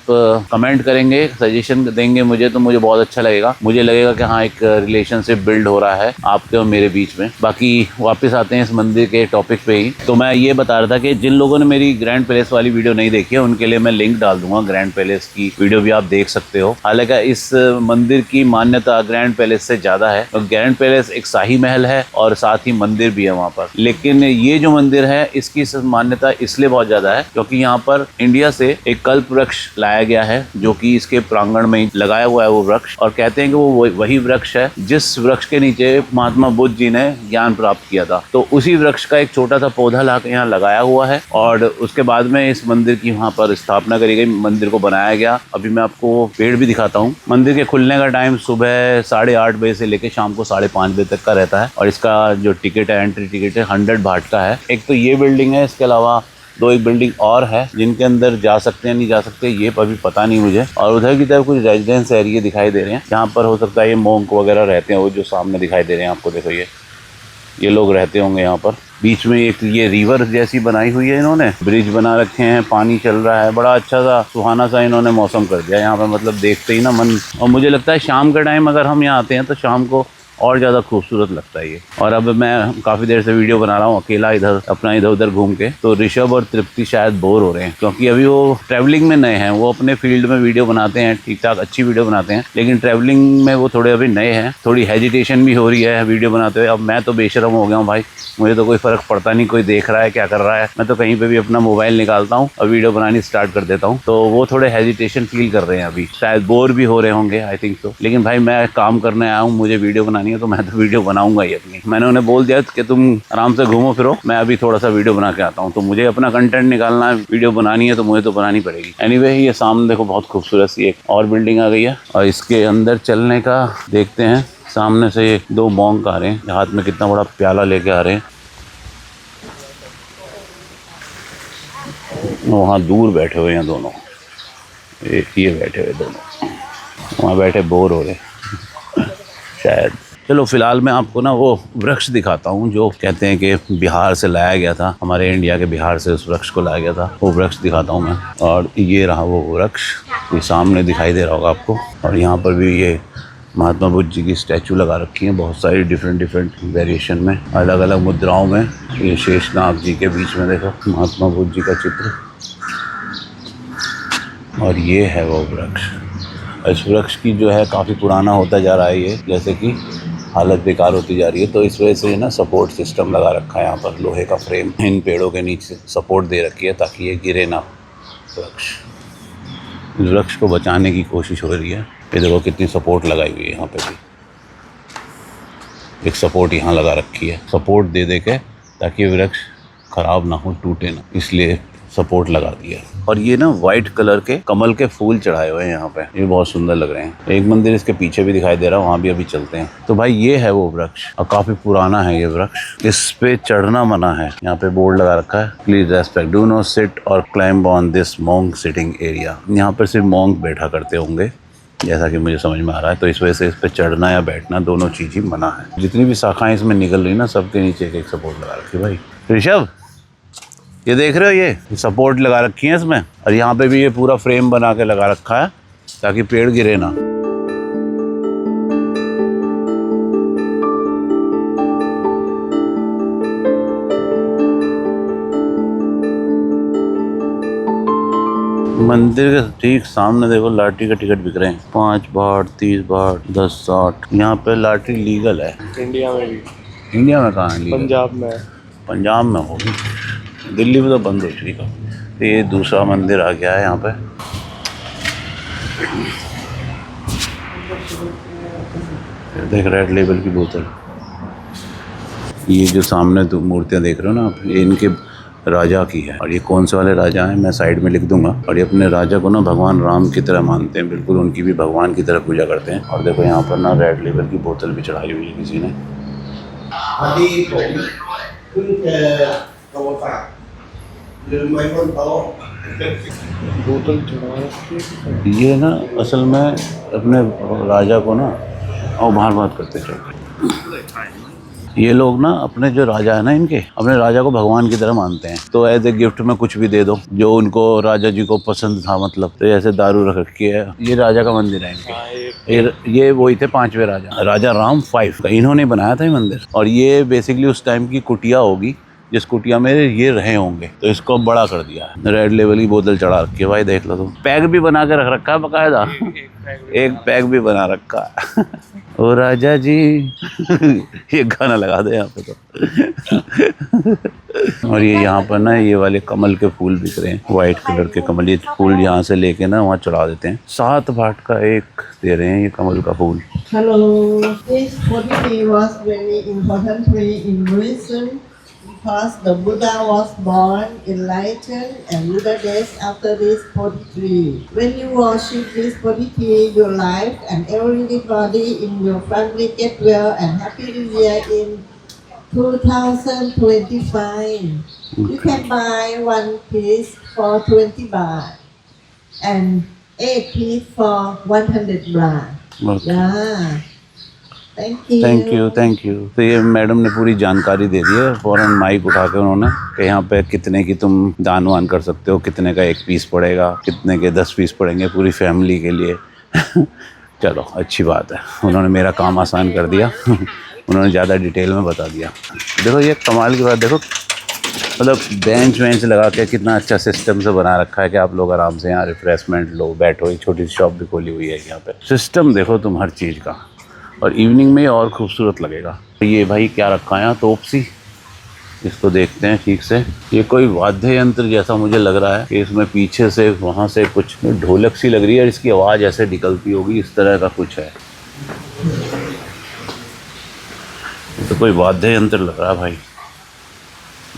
कमेंट करेंगे, सजेशन देंगे मुझे तो मुझे बहुत अच्छा लगेगा। मुझे लगेगा कि हाँ एक रिलेशनशिप बिल्ड हो रहा है आपके और मेरे बीच में। बाकी वापस आते हैं इस मंदिर के टॉपिक पे ही। तो मैं ये बता रहा था कि जिन लोगों ने मेरी ग्रैंड पैलेस वाली वीडियो नहीं देखी है उनके लिए मैं लिंक डाल दूंगा, ग्रैंड पैलेस की वीडियो भी आप देख सकते हो। हालांकि इस मंदिर की मान्यता ग्रैंड पैलेस से ज्यादा है। तो ग्रैंड पैलेस एक शाही महल है और साथ ही मंदिर भी है वहाँ पर, लेकिन ये जो मंदिर है इसकी मान्यता इसलिए बहुत ज्यादा है क्योंकि यहाँ पर इंडिया से एक कल्प वृक्ष लाया गया है जो कि इसके प्रांगण में लगाया हुआ है वो वृक्ष। और कहते हैं कि वो वही वृक्ष है जिस वृक्ष के नीचे महात्मा बुद्ध जी ने ज्ञान प्राप्त किया था। तो उसी वृक्ष का एक छोटा सा पौधा लाकर यहाँ लगाया हुआ है और उसके बाद में इस मंदिर की वहाँ पर स्थापना करी गई, मंदिर को बनाया गया। अभी मैं आपको पेड़ भी दिखाता हूँ। मंदिर के खुलने का टाइम सुबह 8:30 बजे से लेकर शाम को 5:30 बजे तक का रहता है और इसका जो टिकट है, एंट्री टिकट है 100 भाट का है। एक तो ये बिल्डिंग है, इसके अलावा 2 एक बिल्डिंग और है जिनके अंदर जा सकते हैं नहीं जा सकते ये अभी पता नहीं मुझे। और उधर की तरफ कुछ रेजिडेंस एरिया दिखाई दे रहे हैं जहाँ पर हो सकता है ये मोंक वगैरह रहते हैं। वो जो सामने दिखाई दे रहे हैं आपको, देखो ये लोग रहते होंगे यहाँ पर। बीच में एक ये रिवर जैसी बनाई हुई है, इन्होंने ब्रिज बना रखे हैं, पानी चल रहा है, बड़ा अच्छा सा सुहाना सा इन्होंने मौसम कर दिया यहाँ पर। मतलब देखते ही ना मन, और मुझे लगता है शाम का टाइम अगर हम यहाँ आते हैं तो शाम को और ज़्यादा खूबसूरत लगता है ये। और अब मैं काफ़ी देर से वीडियो बना रहा हूँ अकेला इधर उधर घूम के, तो ऋषभ और तृप्ति शायद बोर हो रहे हैं क्योंकि अभी वो ट्रैवलिंग में नए हैं। वो अपने फील्ड में वीडियो बनाते हैं, ठीक ठाक अच्छी वीडियो बनाते हैं, लेकिन ट्रैवलिंग में वो थोड़े अभी नए हैं। थोड़ी हेजिटेशन भी हो रही है वीडियो बनाते हुए। अब मैं तो बेशरम हो गया हूँ भाई, मुझे तो कोई फ़र्क पड़ता नहीं कोई देख रहा है क्या कर रहा है। मैं तो कहीं पर भी अपना मोबाइल निकालता हूँ और वीडियो बनानी स्टार्ट कर देता हूँ। तो वो थोड़े हेजिटेशन फील कर रहे हैं अभी, शायद बोर भी हो रहे होंगे, आई थिंक सो। लेकिन भाई मैं काम करने आया हूँ, मुझे वीडियो बनानी है तो मैं तो वीडियो बनाऊंगा ही अपनी। मैंने उन्हें बोल दिया कि तुम आराम से घूमो फिरो, मैं अभी थोड़ा सा वीडियो बना के आता हूँ। तो मुझे अपना कंटेंट निकालना है, वीडियो बनानी है तो मुझे तो बनानी पड़ेगी। एनीवे ये सामने देखो बहुत खूबसूरत सी एक और बिल्डिंग आ गई है और इसके अंदर चलने का देखते हैं सामने से ये 2 मॉन्क आ रहे हैं, हाथ में कितना बड़ा प्याला लेके आ रहे हैं। वहाँ दूर बैठे हुए हैं दोनों, ये बैठे हुए दोनों, वहाँ बैठे बोर हो रहे शायद। चलो फिलहाल मैं आपको ना वो वृक्ष दिखाता हूँ जो कहते हैं कि बिहार से लाया गया था, हमारे इंडिया के बिहार से उस वृक्ष को लाया गया था। वो वृक्ष दिखाता हूँ मैं। और ये रहा वो वृक्ष, ये सामने दिखाई दे रहा होगा आपको। और यहाँ पर भी ये महात्मा बुद्ध जी की स्टैचू लगा रखी है, बहुत सारी डिफरेंट वेरिएशन में, अलग अलग मुद्राओं में। ये शेषनाग जी के बीच में देखो महात्मा बुद्ध जी का चित्र। और ये है वो वृक्ष। इस वृक्ष की जो है काफ़ी पुराना होता जा रहा है ये, जैसे कि हालत बेकार होती जा रही है। तो इस वजह से ना सपोर्ट सिस्टम लगा रखा है यहाँ पर, लोहे का फ्रेम इन पेड़ों के नीचे सपोर्ट दे रखी है ताकि ये गिरे ना वृक्ष। इस वृक्ष को बचाने की कोशिश हो रही है। ये देखो कितनी सपोर्ट लगाई हुई है यहाँ पे भी, एक सपोर्ट यहाँ लगा रखी है, सपोर्ट दे दे के ताकि वृक्ष खराब ना हो, टूटे ना, इसलिए सपोर्ट लगा दिया। और ये ना वाइट कलर के कमल के फूल चढ़ाए हुए हैं यहाँ पे, ये बहुत सुंदर लग रहे हैं। एक मंदिर इसके पीछे भी दिखाई दे रहा है, वहाँ भी अभी चलते हैं। तो भाई ये है वो वृक्ष और काफी पुराना है ये वृक्ष। इस पे चढ़ना मना है, यहाँ पे बोर्ड लगा रखा है, please respect, do not sit और climb on this monk sitting area. यहाँ पर सिर्फ मॉन्क बैठा करते होंगे जैसा कि मुझे समझ में आ रहा है। तो इस वजह से इस पे चढ़ना या बैठना दोनों चीज ही मना है। जितनी भी शाखाएं इसमें निकल रही ना, सबके नीचे एक सपोर्ट लगा रखी है। भाई ऋषभ, ये देख रहे हो, ये सपोर्ट लगा रखी है इसमें। और यहाँ पे भी ये पूरा फ्रेम बना के लगा रखा है ताकि पेड़ गिरे ना। मंदिर के ठीक सामने देखो लाटरी का टिकट बिक रहे हैं, 5 बार, 30 बार, 10, 60। यहाँ पे लाटरी लीगल है। इंडिया में भी। इंडिया में कहाँ है? पंजाब में। पंजाब में होगी, दिल्ली में तो बंद हो चुकी है। तो ये दूसरा मंदिर आ गया है यहाँ पे। देख रेड लेबल की बोतल। ये जो सामने दो मूर्तियाँ देख रहे हो ना आप, ये इनके राजा की है। और ये कौन से वाले राजा हैं मैं साइड में लिख दूंगा। और ये अपने राजा को ना भगवान राम की तरह मानते हैं, बिल्कुल उनकी भी भगवान की तरह पूजा करते हैं। और देखो यहाँ पर ना रेड लेबल की बोतल भी चढ़ाई हुई है किसी ने। बोतल चढ़ा। ये ना असल में अपने राजा को ना और बाहर बात करते थे। ये लोग ना अपने जो राजा है ना, इनके अपने राजा को भगवान की तरह मानते हैं। तो एज ए गिफ्ट में कुछ भी दे दो जो उनको राजा जी को पसंद था। मतलब तो ऐसे दारू रख रखी है। ये राजा का मंदिर है इनके। ये वही थे 5वें राजा, राजा राम 5 का, इन्होंने बनाया था ये मंदिर। और ये बेसिकली उस टाइम की कुटिया होगी जिस कुटिया में ये रहे होंगे, तो इसको बड़ा कर दिया है। रेड लेवल की बोतल चढ़ा रखी है भाई, देख लो तुम। पैक भी बना के रख रखा है बकायदा, एक पैक भी बना रखा है। ओ राजा जी ये गाना लगा दे यहाँ पे तो। और ये यहाँ पर ना ये वाले कमल के फूल बिक रहे हैं, व्हाइट कलर के कमल। ये फूल यहाँ से लेके ना वहाँ चढ़ा देते हैं। 7 बाट का एक दे रहे हैं ये कमल का फूल। Hello, this Bodhi tree was very important tree in Buddhism because the Buddha was born, enlightened, and Buddha days after this Bodhi tree. When you worship this Bodhi tree, your life and everybody in your family get well and happy New Year in 2025. You can buy 1 piece for 20 baht and 8 piece for 100 baht. Yeah. Thank you. तो ये madam ने पूरी जानकारी दे दी है। फ़ौरन mic उठा के उन्होंने कि यहाँ पे कितने की तुम दान वान कर सकते हो, कितने का 1 पीस पड़ेगा, कितने के 10 पीस पड़ेंगे पूरी फैमिली के लिए। चलो अच्छी बात है, उन्होंने मेरा काम आसान कर दिया। उन्होंने ज़्यादा डिटेल में बता दिया। देखो ये कमाल की बात, देखो मतलब बेंच वेंच लगा के कितना अच्छा सिस्टम से बना रखा है कि आप लोग आराम से यहाँ रिफ्रेशमेंट लो, बैठो। एक छोटी सी शॉप भी खोली हुई है यहाँ पे। सिस्टम देखो तुम हर चीज़ का, और इवनिंग में और खूबसूरत लगेगा। ये भाई क्या रखा है यहाँ, तोपसी। इसको देखते हैं ठीक से। ये कोई वाद्य यंत्र जैसा मुझे लग रहा है कि इसमें पीछे से वहाँ से कुछ ढोलक सी लग रही है और इसकी आवाज़ ऐसे निकलती होगी, इस तरह का कुछ है। तो कोई वाद्य यंत्र लग रहा है भाई।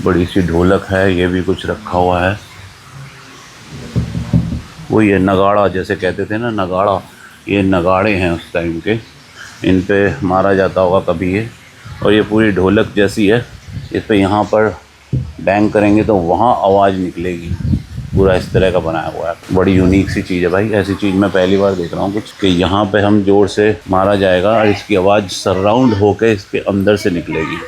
बड़ी सी ढोलक है, ये भी कुछ रखा हुआ है। वो ये नगाड़ा जैसे कहते थे ना, नगाड़ा, ये नगाड़े हैं उस टाइम के। इन पे मारा जाता होगा कभी ये। और ये पूरी ढोलक जैसी है, इस पे यहाँ पर बैंग करेंगे तो वहाँ आवाज़ निकलेगी। पूरा इस तरह का बनाया हुआ है, बड़ी यूनिक सी चीज़ है भाई। ऐसी चीज़ मैं पहली बार देख रहा हूँ कुछ, कि यहाँ पे हम जोर से मारा जाएगा और इसकी आवाज़ सराउंड होके इसके अंदर से निकलेगी।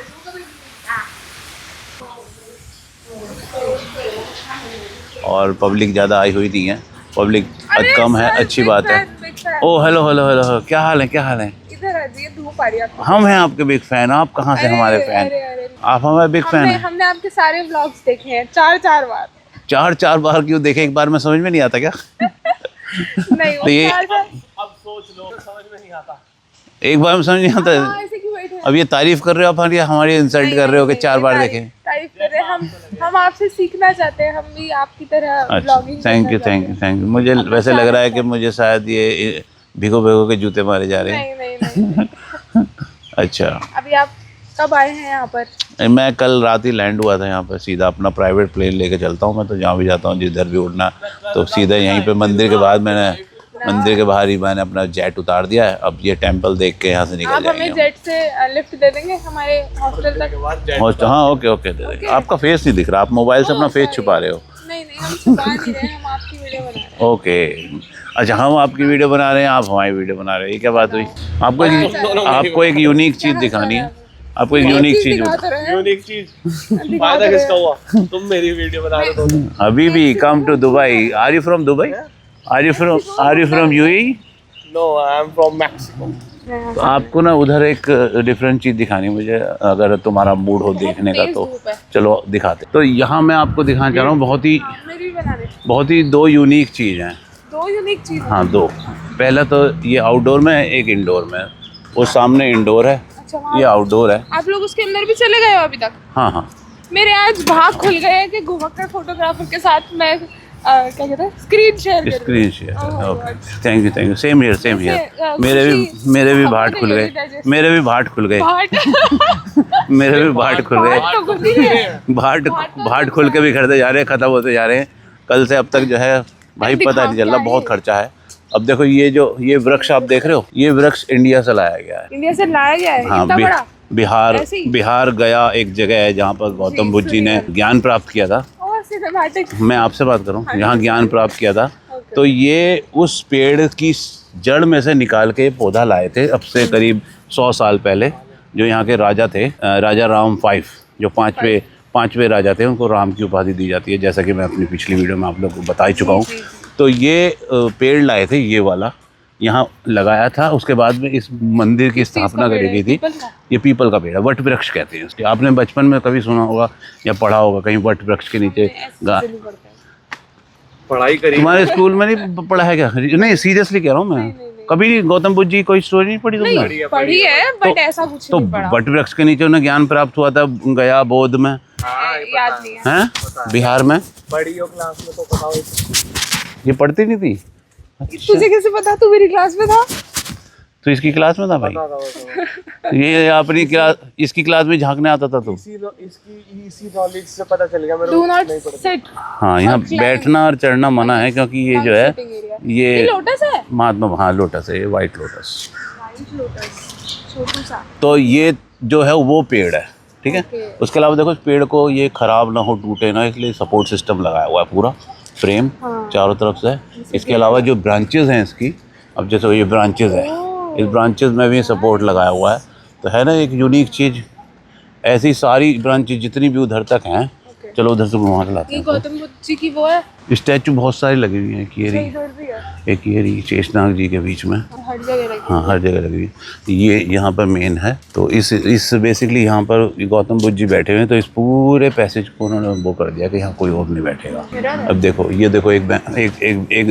और पब्लिक ज़्यादा आई हुई नहीं है, पब्लिक कम है, अच्छी बात है। ओ हेलो हेलो हेलो, क्या हाल है, क्या हाल है? इधर आ जाइए, धूप आ रही है आपको। हम हैं आपके बिग फैन। आप कहाँ से हमारे फैन? आप हमारे बिग फैन हैं। हमने आपके सारे व्लॉग्स देखे हैं 4-4 बार। 4-4 बार क्यों देखे? एक बार में समझ में नहीं आता क्या? नहीं, तो ये अब सोच लो, समझ में नहीं आता। एक बार में समझ नहीं आता। ऐसे क्यों बैठे हैं? अब ये तारीफ कर रहे हो आप, हमारी इंसल्ट कर रहे हो कि 4 बार देखे। तारीफ कर रहे हैं हम आपसे सीखना चाहते हैं, हम भी आपकी तरह अच्छा, vlogging. Thank you thank you thank you. मुझे वैसे लग रहा है कि मुझे शायद ये भिगो भिगो के जूते मारे जा रहे हैं। नहीं। अच्छा, अभी आप कब आए हैं यहाँ पर? मैं कल रात ही लैंड हुआ था यहाँ पर। सीधा अपना प्राइवेट प्लेन लेके चलता हूँ मैं तो, जहाँ भी जाता हूँ, जिधर भी उड़ना तो सीधा यहीं पे मंदिर के बाद मंदिर के बाहर ही मैंने अपना जेट उतार दिया है। अब ये टेंपल देख के यहाँ से निकल आप जाएंगे। हमें जेट से लिफ्ट दे देंगे हमारे हॉस्टल तक? हाँ ओके ओके दे देंगे। आपका फेस नहीं दिख रहा, आप मोबाइल से अपना फेस छुपा रहे हो। नहीं हम छुपा नहीं रहे, हम आपकी वीडियो बना रहे हैं। ओके, अच्छा, हम आपकी वीडियो बना रहे हैं, आप हमारी वीडियो बना रहे हैं, ये क्या बात हुई? आपको एक यूनिक चीज़ दिखानी है, आपको एक यूनिक चीज़ यूनिक चीज फायदा किसका हुआ? तुम मेरी वीडियो बना रहे हो। हबीबी come to Dubai. Are you from Dubai? Are you from UAE? No, I am from Mexico. तो आपको ना उधर एक डिफरेंट चीज़ दिखानी है मुझे, अगर तुम्हारा मूड हो देखने का तो चलो दिखाते। तो यहाँ मैं आपको दिखाना चाह रहा हूँ बहुत ही 2 यूनिक चीज़ हैं। 2 यूनिक चीज़? हाँ 2। पहला तो ये आउटडोर में है, एक इंडोर में है। वो सामने इंडोर है, ये आउटडोर है। आप लोग उसके अंदर भी चले गए हो अभी तक? हाँ। मेरे आज भाग खुल गए हैं कि घुमक्कड़ फोटोग्राफर के साथ मैं क्या कहते हैं, screen share. Okay, thank you same here. मेरे भी भाट खुल गए, मेरे भी भाट खुल गए। भाट खुल के भी खरीदे जा रहे हैं, ख़त्म होते जा रहे हैं। कल से अब तक जो है भाई पता नहीं चल रहा, बहुत खर्चा है। अब देखो ये वृक्ष आप देख रहे हो, ये वृक्ष इंडिया से लाया गया है। इंडिया से लाया गया है? हाँ, इतना बड़ा? बिहार गया एक जगह है जहाँ पर गौतम बुद्ध जी ने ज्ञान प्राप्त किया था। मैं आपसे बात करूं, यहाँ ज्ञान प्राप्त किया था। तो ये उस पेड़ की जड़ में से निकाल के पौधा लाए थे, अब से करीब 100 साल पहले। जो यहाँ के राजा थे, राजा राम 5, जो पांचवें राजा थे, उनको राम की उपाधि दी जाती है, जैसा कि मैं अपनी पिछली वीडियो में आप लोग को बता ही चुका हूँ। तो ये पेड़ लाए थे, ये वाला यहाँ लगाया था। उसके बाद में इस मंदिर की स्थापना करी गई थी। ये पीपल का पेड़ है, वट वृक्ष कहते हैं इसके। आपने बचपन में कभी सुना होगा या पढ़ा होगा कहीं, वट वृक्ष के नीचे पढ़ाई करी? तुम्हारे स्कूल में नहीं पढ़ा है क्या? नहीं, सीरियसली कह रहा हूँ मैं। कभी नहीं गौतम बुद्ध जी कोई स्टोरी नहीं पढ़ी तुमने? पढ़ी है, बट ऐसा कुछ नहीं पढ़ा। वट वृक्ष के नीचे उन्हें ज्ञान प्राप्त हुआ था, गया बोध में, याद नहीं है। हैं बिहार में। बड़ी क्लास में तो पता हो। ये पढ़ती नहीं थी? तुझे कैसे पता? तू मेरी क्लास में था? तो इसकी क्लास में था भाई? ये अपनी क्लास, इसकी क्लास में झांकने आता था तो इसी नॉलेज से पता चल गया मेरे Do not sit। हाँ, यहाँ बैठना और चढ़ना मना है, क्योंकि ये जो है ये लोटस है। महात्मा, हाँ लोटस है, ये वाइट लोटस। छोटू सा। तो ये जो है वो पेड़ है, ठीक है। उसके अलावा देखो, इस पेड़ को ये खराब ना हो, टूटे ना, इसलिए सपोर्ट सिस्टम लगाया हुआ है, पूरा फ्रेम चारों तरफ से। इसके अलावा जो ब्रांचेस हैं इसकी, अब जैसे ये ब्रांचेस है, इस ब्रांचेस में भी सपोर्ट लगाया हुआ है। तो है ना एक यूनिक चीज़। ऐसी सारी ब्रांचेस जितनी भी उधर तक हैं, चलो उधर से घुमा के लाते हैं। गौतम बुद्ध जी की वो है स्टैचू, बहुत सारी लगी हुई हैं। एक ये रही शेषनाग जी के बीच में, हर जगह लगी। हाँ हर जगह लगी हुई। ये यहाँ पर मेन है। तो इस बेसिकली यहाँ पर गौतम बुद्ध जी बैठे हुए हैं। तो इस पूरे पैसेज को उन्होंने वो कर दिया कि यहाँ कोई और नहीं बैठेगा। अब देखो, ये देखो एक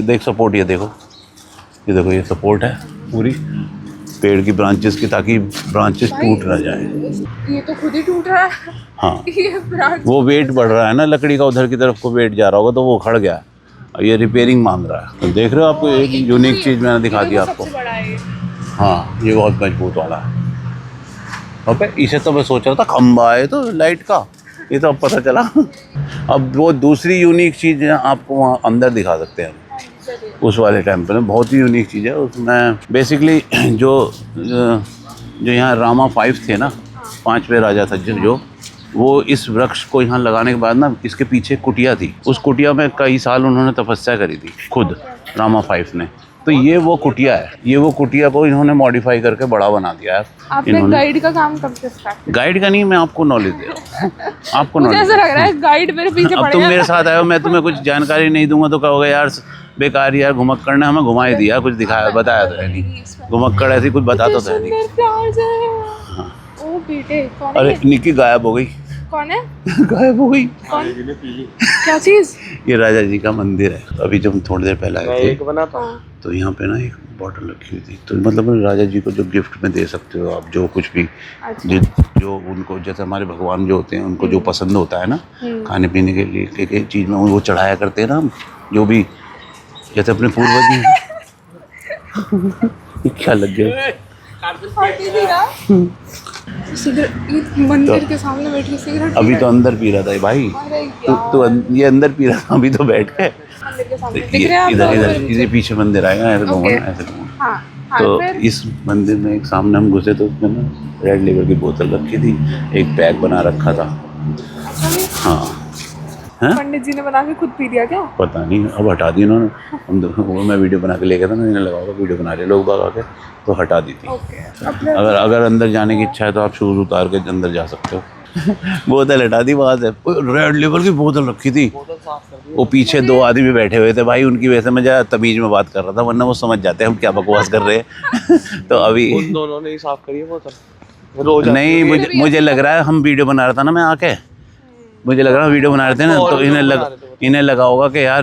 देख सपोर्ट, ये देखो ये सपोर्ट है पूरी पेड़ की ब्रांचेस की, ताकि ब्रांचेस टूट ना जाए। ये तो खुद ही टूट रहा है। हाँ, ये ब्रांच वो वेट बढ़ रहा है ना लकड़ी का, उधर की तरफ को वेट जा रहा होगा तो वो खड़ गया, और ये रिपेयरिंग मांग रहा है। तो देख रहे हो, आपको एक यूनिक चीज़ मैंने दिखा दिया आपको। हाँ, ये बहुत मजबूत वाला है। अब इसे तो मैं सोच रहा था खंबा है तो लाइट का, ये तो अब पता चला। अब वो दूसरी यूनिक चीज़ आपको वहाँ अंदर दिखा सकते हैं। उस वाले टेम्पल में बहुत ही यूनिक चीज़ है उसमें। बेसिकली जो यहाँ रामा 5 थे ना, 5वें राजा था जो वो इस वृक्ष को यहाँ लगाने के बाद ना इसके पीछे कुटिया थी, उस कुटिया में कई साल उन्होंने तपस्या करी थी खुद रामा 5 ने। तो ये वो कुटिया है, ये वो कुटिया को इन्होंने मॉडिफाई करके बड़ा बना दिया है। आपने गाइड का काम कब से स्टार्ट? गाइड का नहीं, मैं आपको नॉलेज दे रहा हूँ, आपको मुझे नॉलेज। ऐसा लग रहा है गाइड मेरे पीछे अब पड़ तुम गया। मेरे साथ आए हो, मैं तुम्हें कुछ जानकारी नहीं दूंगा तो कहोगे यार बेकार यार, घुमक्कड़ ने हमें घुमा ही दिया, कुछ दिखाया बताया तो है नहीं, घुमक्कड़ ऐसी कुछ बताता तो है नहीं। प्यार से। ओ बेटे कौन है? अरे निक्की गायब हो गई। कौन है? गायब हो गई। कौन? क्या चीज? ये राजा जी का मंदिर है। अभी जब थोड़ी देर पहले आए थे एक बना था तो यहाँ पे ना एक बॉटल रखी हुई थी, तो मतलब राजा जी को जो गिफ्ट में दे सकते हो आप, जो कुछ भी जो उनको, जैसे हमारे भगवान जो होते हैं उनको जो पसंद होता है ना खाने पीने के लिए, एक चीज़ में वो चढ़ाया करते हैं ना हम, जो भी जैसे अपने पूर्वज हैं। क्या लग गया? सिगरेट मंदिर के सामने बैठ के सिगरेट अभी तो अंदर पी रहा था ये भाई, तो ये अंदर पी रहा था, अभी तो बैठ के मंदिर के सामने ये दिख रहे हैं आप इधर लोग? इधर इधर पीछे मंदिर आएगा, ऐसे घूमना ऐसे घूमना। हाँ हाँ, तो फिर? इस मंदिर में एक सामने हम घुसे तो उसमें ना रेड लेबल की बोतल रखी थी, एक पैक बना रखा था। अच्छा नहीं? हाँ हैं? पंडित जी ने बना के खुद पी दिया क्या? पता नहीं, अब हटा दी उन्होंने। हम वो मैं वीडियो बना के ले गया था ना, इन्हें लगा होगा वीडियो बना रहे लोग बाग आके, तो हटा दी थी। ओके। अपने अगर अंदर जाने की इच्छा है तो आप शूज उतार के अंदर जा सकते हो। बोतल हटा दी वहाँ से। रेड लेबल की बोतल रखी थी, वो पीछे 2 आदमी बैठे हुए थे भाई, उनकी वजह से मैं ज़्यादा तमीज में बात कर रहा था, वरना वो समझ जाते हैं हम क्या बकवास कर रहे हैं। तो अभी उन दोनों ने ही साफ करी है बोतल रोज नहीं, मुझे लग रहा है हम वीडियो बना रहा था ना मैं आके, मुझे लग रहा है वीडियो बना रहे थे ना, तो इन्हें लगा होगा कि यार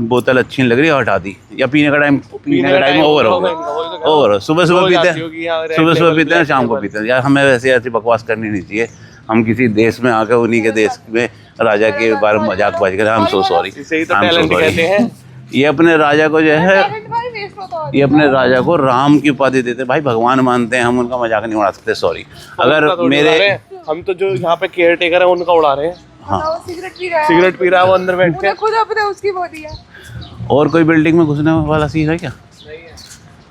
बोतल अच्छी नहीं लग रही है, हटा दी। या पीने का टाइम ओवर हो गया। सुबह सुबह पीते हैं, शाम को पीते हैं। यार हमें वैसे ऐसी बकवास करनी नहीं चाहिए। हम किसी देश में आकर उन्हीं के देश में राजा के बारे में मजाक बाज कर, आई एम सो सॉरी। इसे ही तो टैलेंट कहते हैं। ये अपने राजा को जो है, ये अपने राजा को राम की उपाधि देते, भाई भगवान मानते हैं हम, उनका मजाक नहीं उड़ा सकते, सॉरी। अगर मेरे हम तो जो यहाँ पे केयर टेकर है उनका उड़ा रहे हैं। हाँ, सिगरेट पी रहा है वो अंदर बैठ के। खुद अपने उसकी वो दिया। और कोई बिल्डिंग में घुसने वाला सीन है क्या?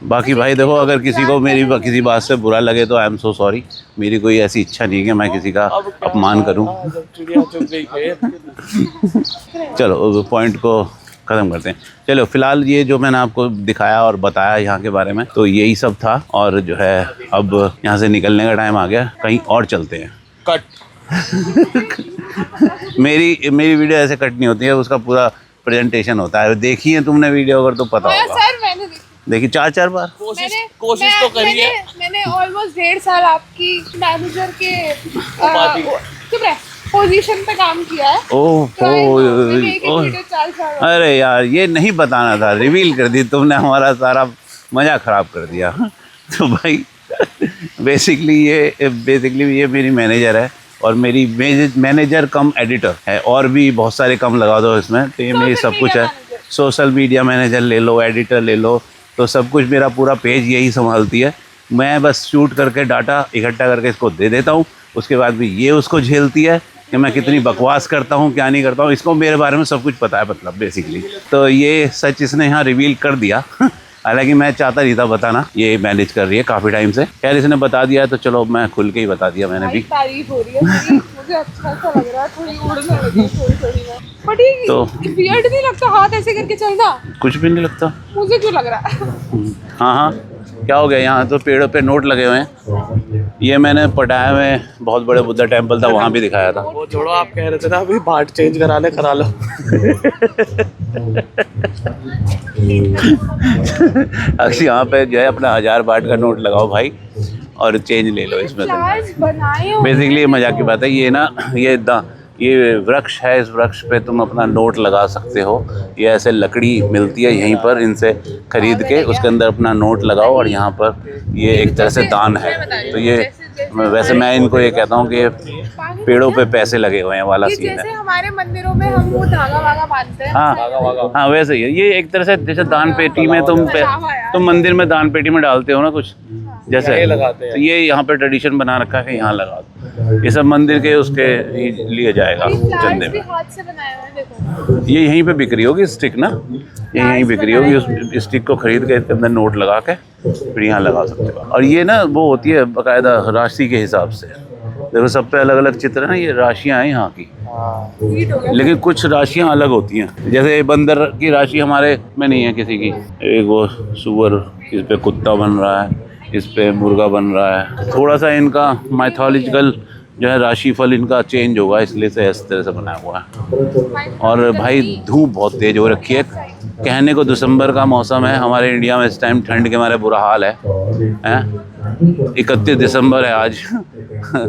बाकी भाई देखो, अगर किसी को मेरी किसी बात से बुरा लगे तो आई एम सो सॉरी। मेरी कोई ऐसी इच्छा नहीं कि मैं किसी का अपमान करूं। चलो पॉइंट को ख़त्म करते हैं। चलो फिलहाल ये जो मैंने आपको दिखाया और बताया यहाँ के बारे में, तो यही सब था। और जो है अब यहाँ से निकलने का टाइम आ गया, कहीं और चलते हैं। कट। मेरी वीडियो ऐसे कट नहीं होती है, उसका पूरा प्रेजेंटेशन होता है। देखी है तुमने वीडियो अगर तो पता होगा। सर मैंने देखी 4 बार। कोशिश तो करी है। मैंने ऑलमोस्ट 1.5 साल आपकी मैनेजर के चुप रहे पोजीशन पे काम किया है। अरे यार ये नहीं बताना था, रिवील कर दी तुमने, हमारा सारा मजा खराब कर दिया। तो भाई बेसिकली ये मेरी मैनेजर है, और मेरी मैनेजर कम एडिटर है, और भी बहुत सारे कम लगा दो इसमें, तो ये मेरी सब कुछ है। सोशल मीडिया मैनेजर ले लो, एडिटर ले लो, तो सब कुछ मेरा पूरा पेज यही संभालती है। मैं बस शूट करके डाटा इकट्ठा करके इसको दे देता हूँ, उसके बाद भी ये उसको झेलती है कि मैं कितनी बकवास करता हूँ, क्या नहीं करता हूँ। इसको मेरे बारे में सब कुछ पता है, मतलब बेसिकली। तो ये सच इसने यहाँ रिवील कर दिया। हालांकि मैं चाहता नहीं था बताना, ये मैनेज कर रही है काफ़ी टाइम से। खैर इसने बता दिया तो चलो मैं खुल के ही बता दिया मैंने भी। तारीफ हो रही है मेरी, मुझे अच्छा सा लग रहा है, थोड़ी उड़ने लगी थोड़ी में। बट ये तो वियर्ड नहीं लगता हाथ ऐसे करके चलना? कुछ भी नहीं लगता। मुझे क्यों लग रहा है? हाँ क्या हो गया, यहाँ तो पेड़ों पे नोट लगे हुए हैं। ये मैंने पटाया में बहुत बड़े बुद्धा टेम्पल था, वहाँ भी दिखाया था। वो छोड़ो, आप कह रहे थे ना अभी बाट चेंज करा लो। अक्सर यहाँ पे जो है अपना 1000 बाट का नोट लगाओ भाई, और चेंज ले लो इसमें से। बेसिकली ये मजाक की बात है। ये ना ये वृक्ष है, इस वृक्ष पे तुम अपना नोट लगा सकते हो। ये ऐसे लकड़ी मिलती है यहीं पर, इनसे खरीद के उसके अंदर अपना नोट लगाओ, और यहाँ पर ये एक तरह से दान है। तो ये वैसे मैं इनको ये कहता हूँ कि पेड़ों पे पैसे लगे हुए हैं वाला सीन है। जैसे हमारे मंदिरों में हम वो धागा वागा बांधते हैं। हाँ वैसे ही है। ये एक तरह से जैसे दान पेटी में तुम मंदिर में दान पेटी में डालते हो ना कुछ, जैसे यहीं लगाते हैं। तो ये यहाँ पे ट्रेडिशन बना रखा है कि यहाँ लगा दो। ये सब मंदिर के उसके ही लिए जाएगा ये चंदे फ्लावर्स भी में। हाथ से बनाए हुए हैं, देखो। ये यहीं पे बिक्री होगी स्टिक ना, ये यहीं बिक्री होगी। उस स्टिक को खरीद के इसके अंदर नोट लगा के फिर यहाँ लगा सकते हो। और ये ना वो होती है बाकायदा राशि के हिसाब से। देखो सब पे अलग अलग चित्र है ना, ये राशियाँ हैं यहाँ की। हीट हो गया। लेकिन कुछ राशियाँ अलग होती हैं, जैसे बंदर की राशि हमारे में नहीं है किसी की। एक वो सुअर, इस पे कुत्ता बन रहा है, इस पे मुर्गा बन रहा है। थोड़ा सा इनका माइथोलॉजिकल जो है राशिफल इनका चेंज होगा, इसलिए से इस तरह से बनाया हुआ है। और भाई धूप बहुत तेज हो रखी है, कहने को दिसंबर का मौसम है, हमारे इंडिया में इस टाइम ठंड के मारे बुरा हाल है। 31 दिसंबर है आज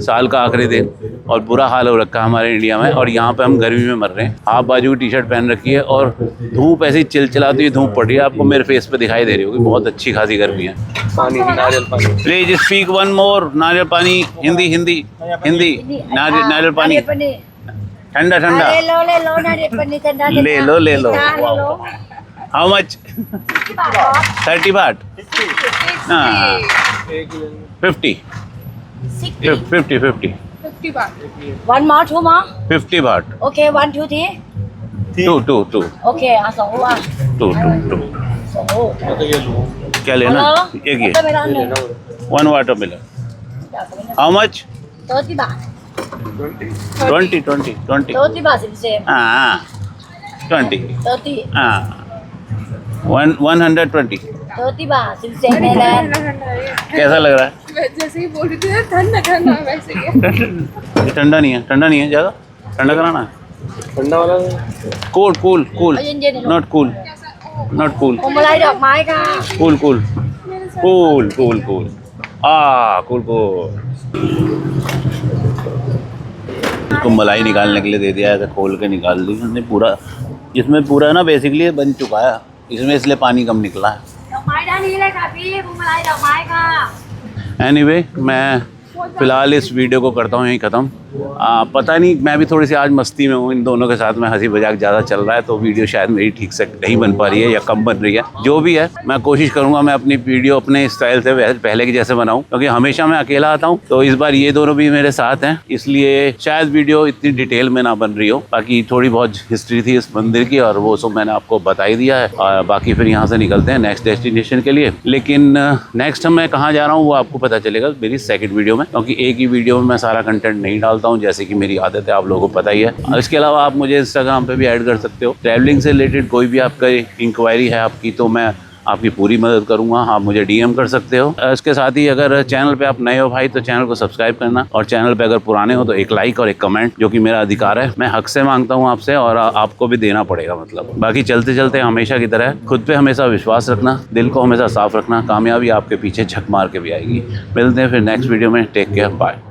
साल का आखिरी दिन, और बुरा हाल हो रखा है हमारे इंडिया में। और यहाँ पे हम गर्मी में मर रहे हैं। हाफ बाजू की टी शर्ट पहन रखी है और धूप ऐसी चिलचिलाती हुई धूप पड़ रही है, आपको मेरे फेस पे दिखाई दे रही होगी। बहुत अच्छी खासी गर्मी है। पानी, नारियल पानी। Please speak one more. नारियल पानी, हिंदी हिंदी हिंदी। नारियल पानी ठंडा ठंडा। ले लो नारियल पानी ठंडा ले लो। How much? 30 बाट। हाँ 50 50 बार। 1 more 2 more 50 बाट। okay 1 2 3 2 okay 2 ลูก 2 2ลูก तो ये लो। क्या लेना? एक ये watermelon เล 1 वाटरमेलन। How much? 30 บาท 20 30 บาท10 हाँ 20 30 हाँ 120 30 บาท10เมลน कैसा लग रहा है? मैं जैसे ही बोल रही थी ना, ठंडा ठंडा वैसे ही है। ये ठंडा नहीं है ज़्यादा। ठंडा कराना है। ठंडा वाला कूलเอาเย็นๆ नॉट कूल พวงมาลัยดอกไม้ค่ะ कूल इसको मलाई निकालने के लिए दे दिया, ऐसे खोल के निकाल दी हमने पूरा। इसमें पूरा ना बेसिकली बन चुका है इसमें, इसलिए पानी कम निकला है। ดอกไม้ด้านนี้เลยค่ะพี่พวงมาลัยดอกไม้ค่ะ एनीवे मैं फ़िलहाल इस वीडियो को करता हूँ यहीं ख़त्म। पता नहीं, मैं भी थोड़ी सी आज मस्ती में हूँ, इन दोनों के साथ में हंसी मजाक ज़्यादा चल रहा है, तो वीडियो शायद मेरी ठीक से नहीं बन पा रही है या कम बन रही है। जो भी है मैं कोशिश करूँगा मैं अपनी वीडियो अपने स्टाइल से पहले की जैसे बनाऊँ, क्योंकि हमेशा मैं अकेला आता हूँ। तो इस बार ये दोनों भी मेरे साथ हैं, इसलिए शायद वीडियो इतनी डिटेल में ना बन रही हो। बाकी थोड़ी बहुत हिस्ट्री थी इस मंदिर की और वो सब मैंने आपको बता ही दिया है। और बाकी फिर यहाँ से निकलते हैं नेक्स्ट डेस्टिनेशन के लिए। लेकिन नेक्स्ट मैं कहाँ जा रहा हूँ वो आपको पता चलेगा मेरी सेकंड वीडियो में, क्योंकि एक ही वीडियो में मैं सारा कंटेंट नहीं डालता हूँ, जैसे कि मेरी आदत है, आप लोगों को पता ही है। और इसके अलावा आप मुझे इंस्टाग्राम पे भी ऐड कर सकते हो। ट्रैवलिंग से रिलेटेड कोई भी आपका इंक्वायरी है आपकी, तो मैं आपकी पूरी मदद करूंगा। आप मुझे डीएम कर सकते हो। इसके साथ ही अगर चैनल पे आप नए हो भाई, तो चैनल को सब्सक्राइब करना, और चैनल पे अगर पुराने हो तो एक लाइक और एक कमेंट, जो कि मेरा अधिकार है, मैं हक से मांगता हूं आपसे, और आपको भी देना पड़ेगा मतलब। बाकी चलते चलते हमेशा की तरह खुद पे हमेशा विश्वास रखना, दिल को हमेशा साफ रखना, कामयाबी आपके पीछे झक मार के भी आएगी। मिलते हैं फिर नेक्स्ट वीडियो में। Take care, bye.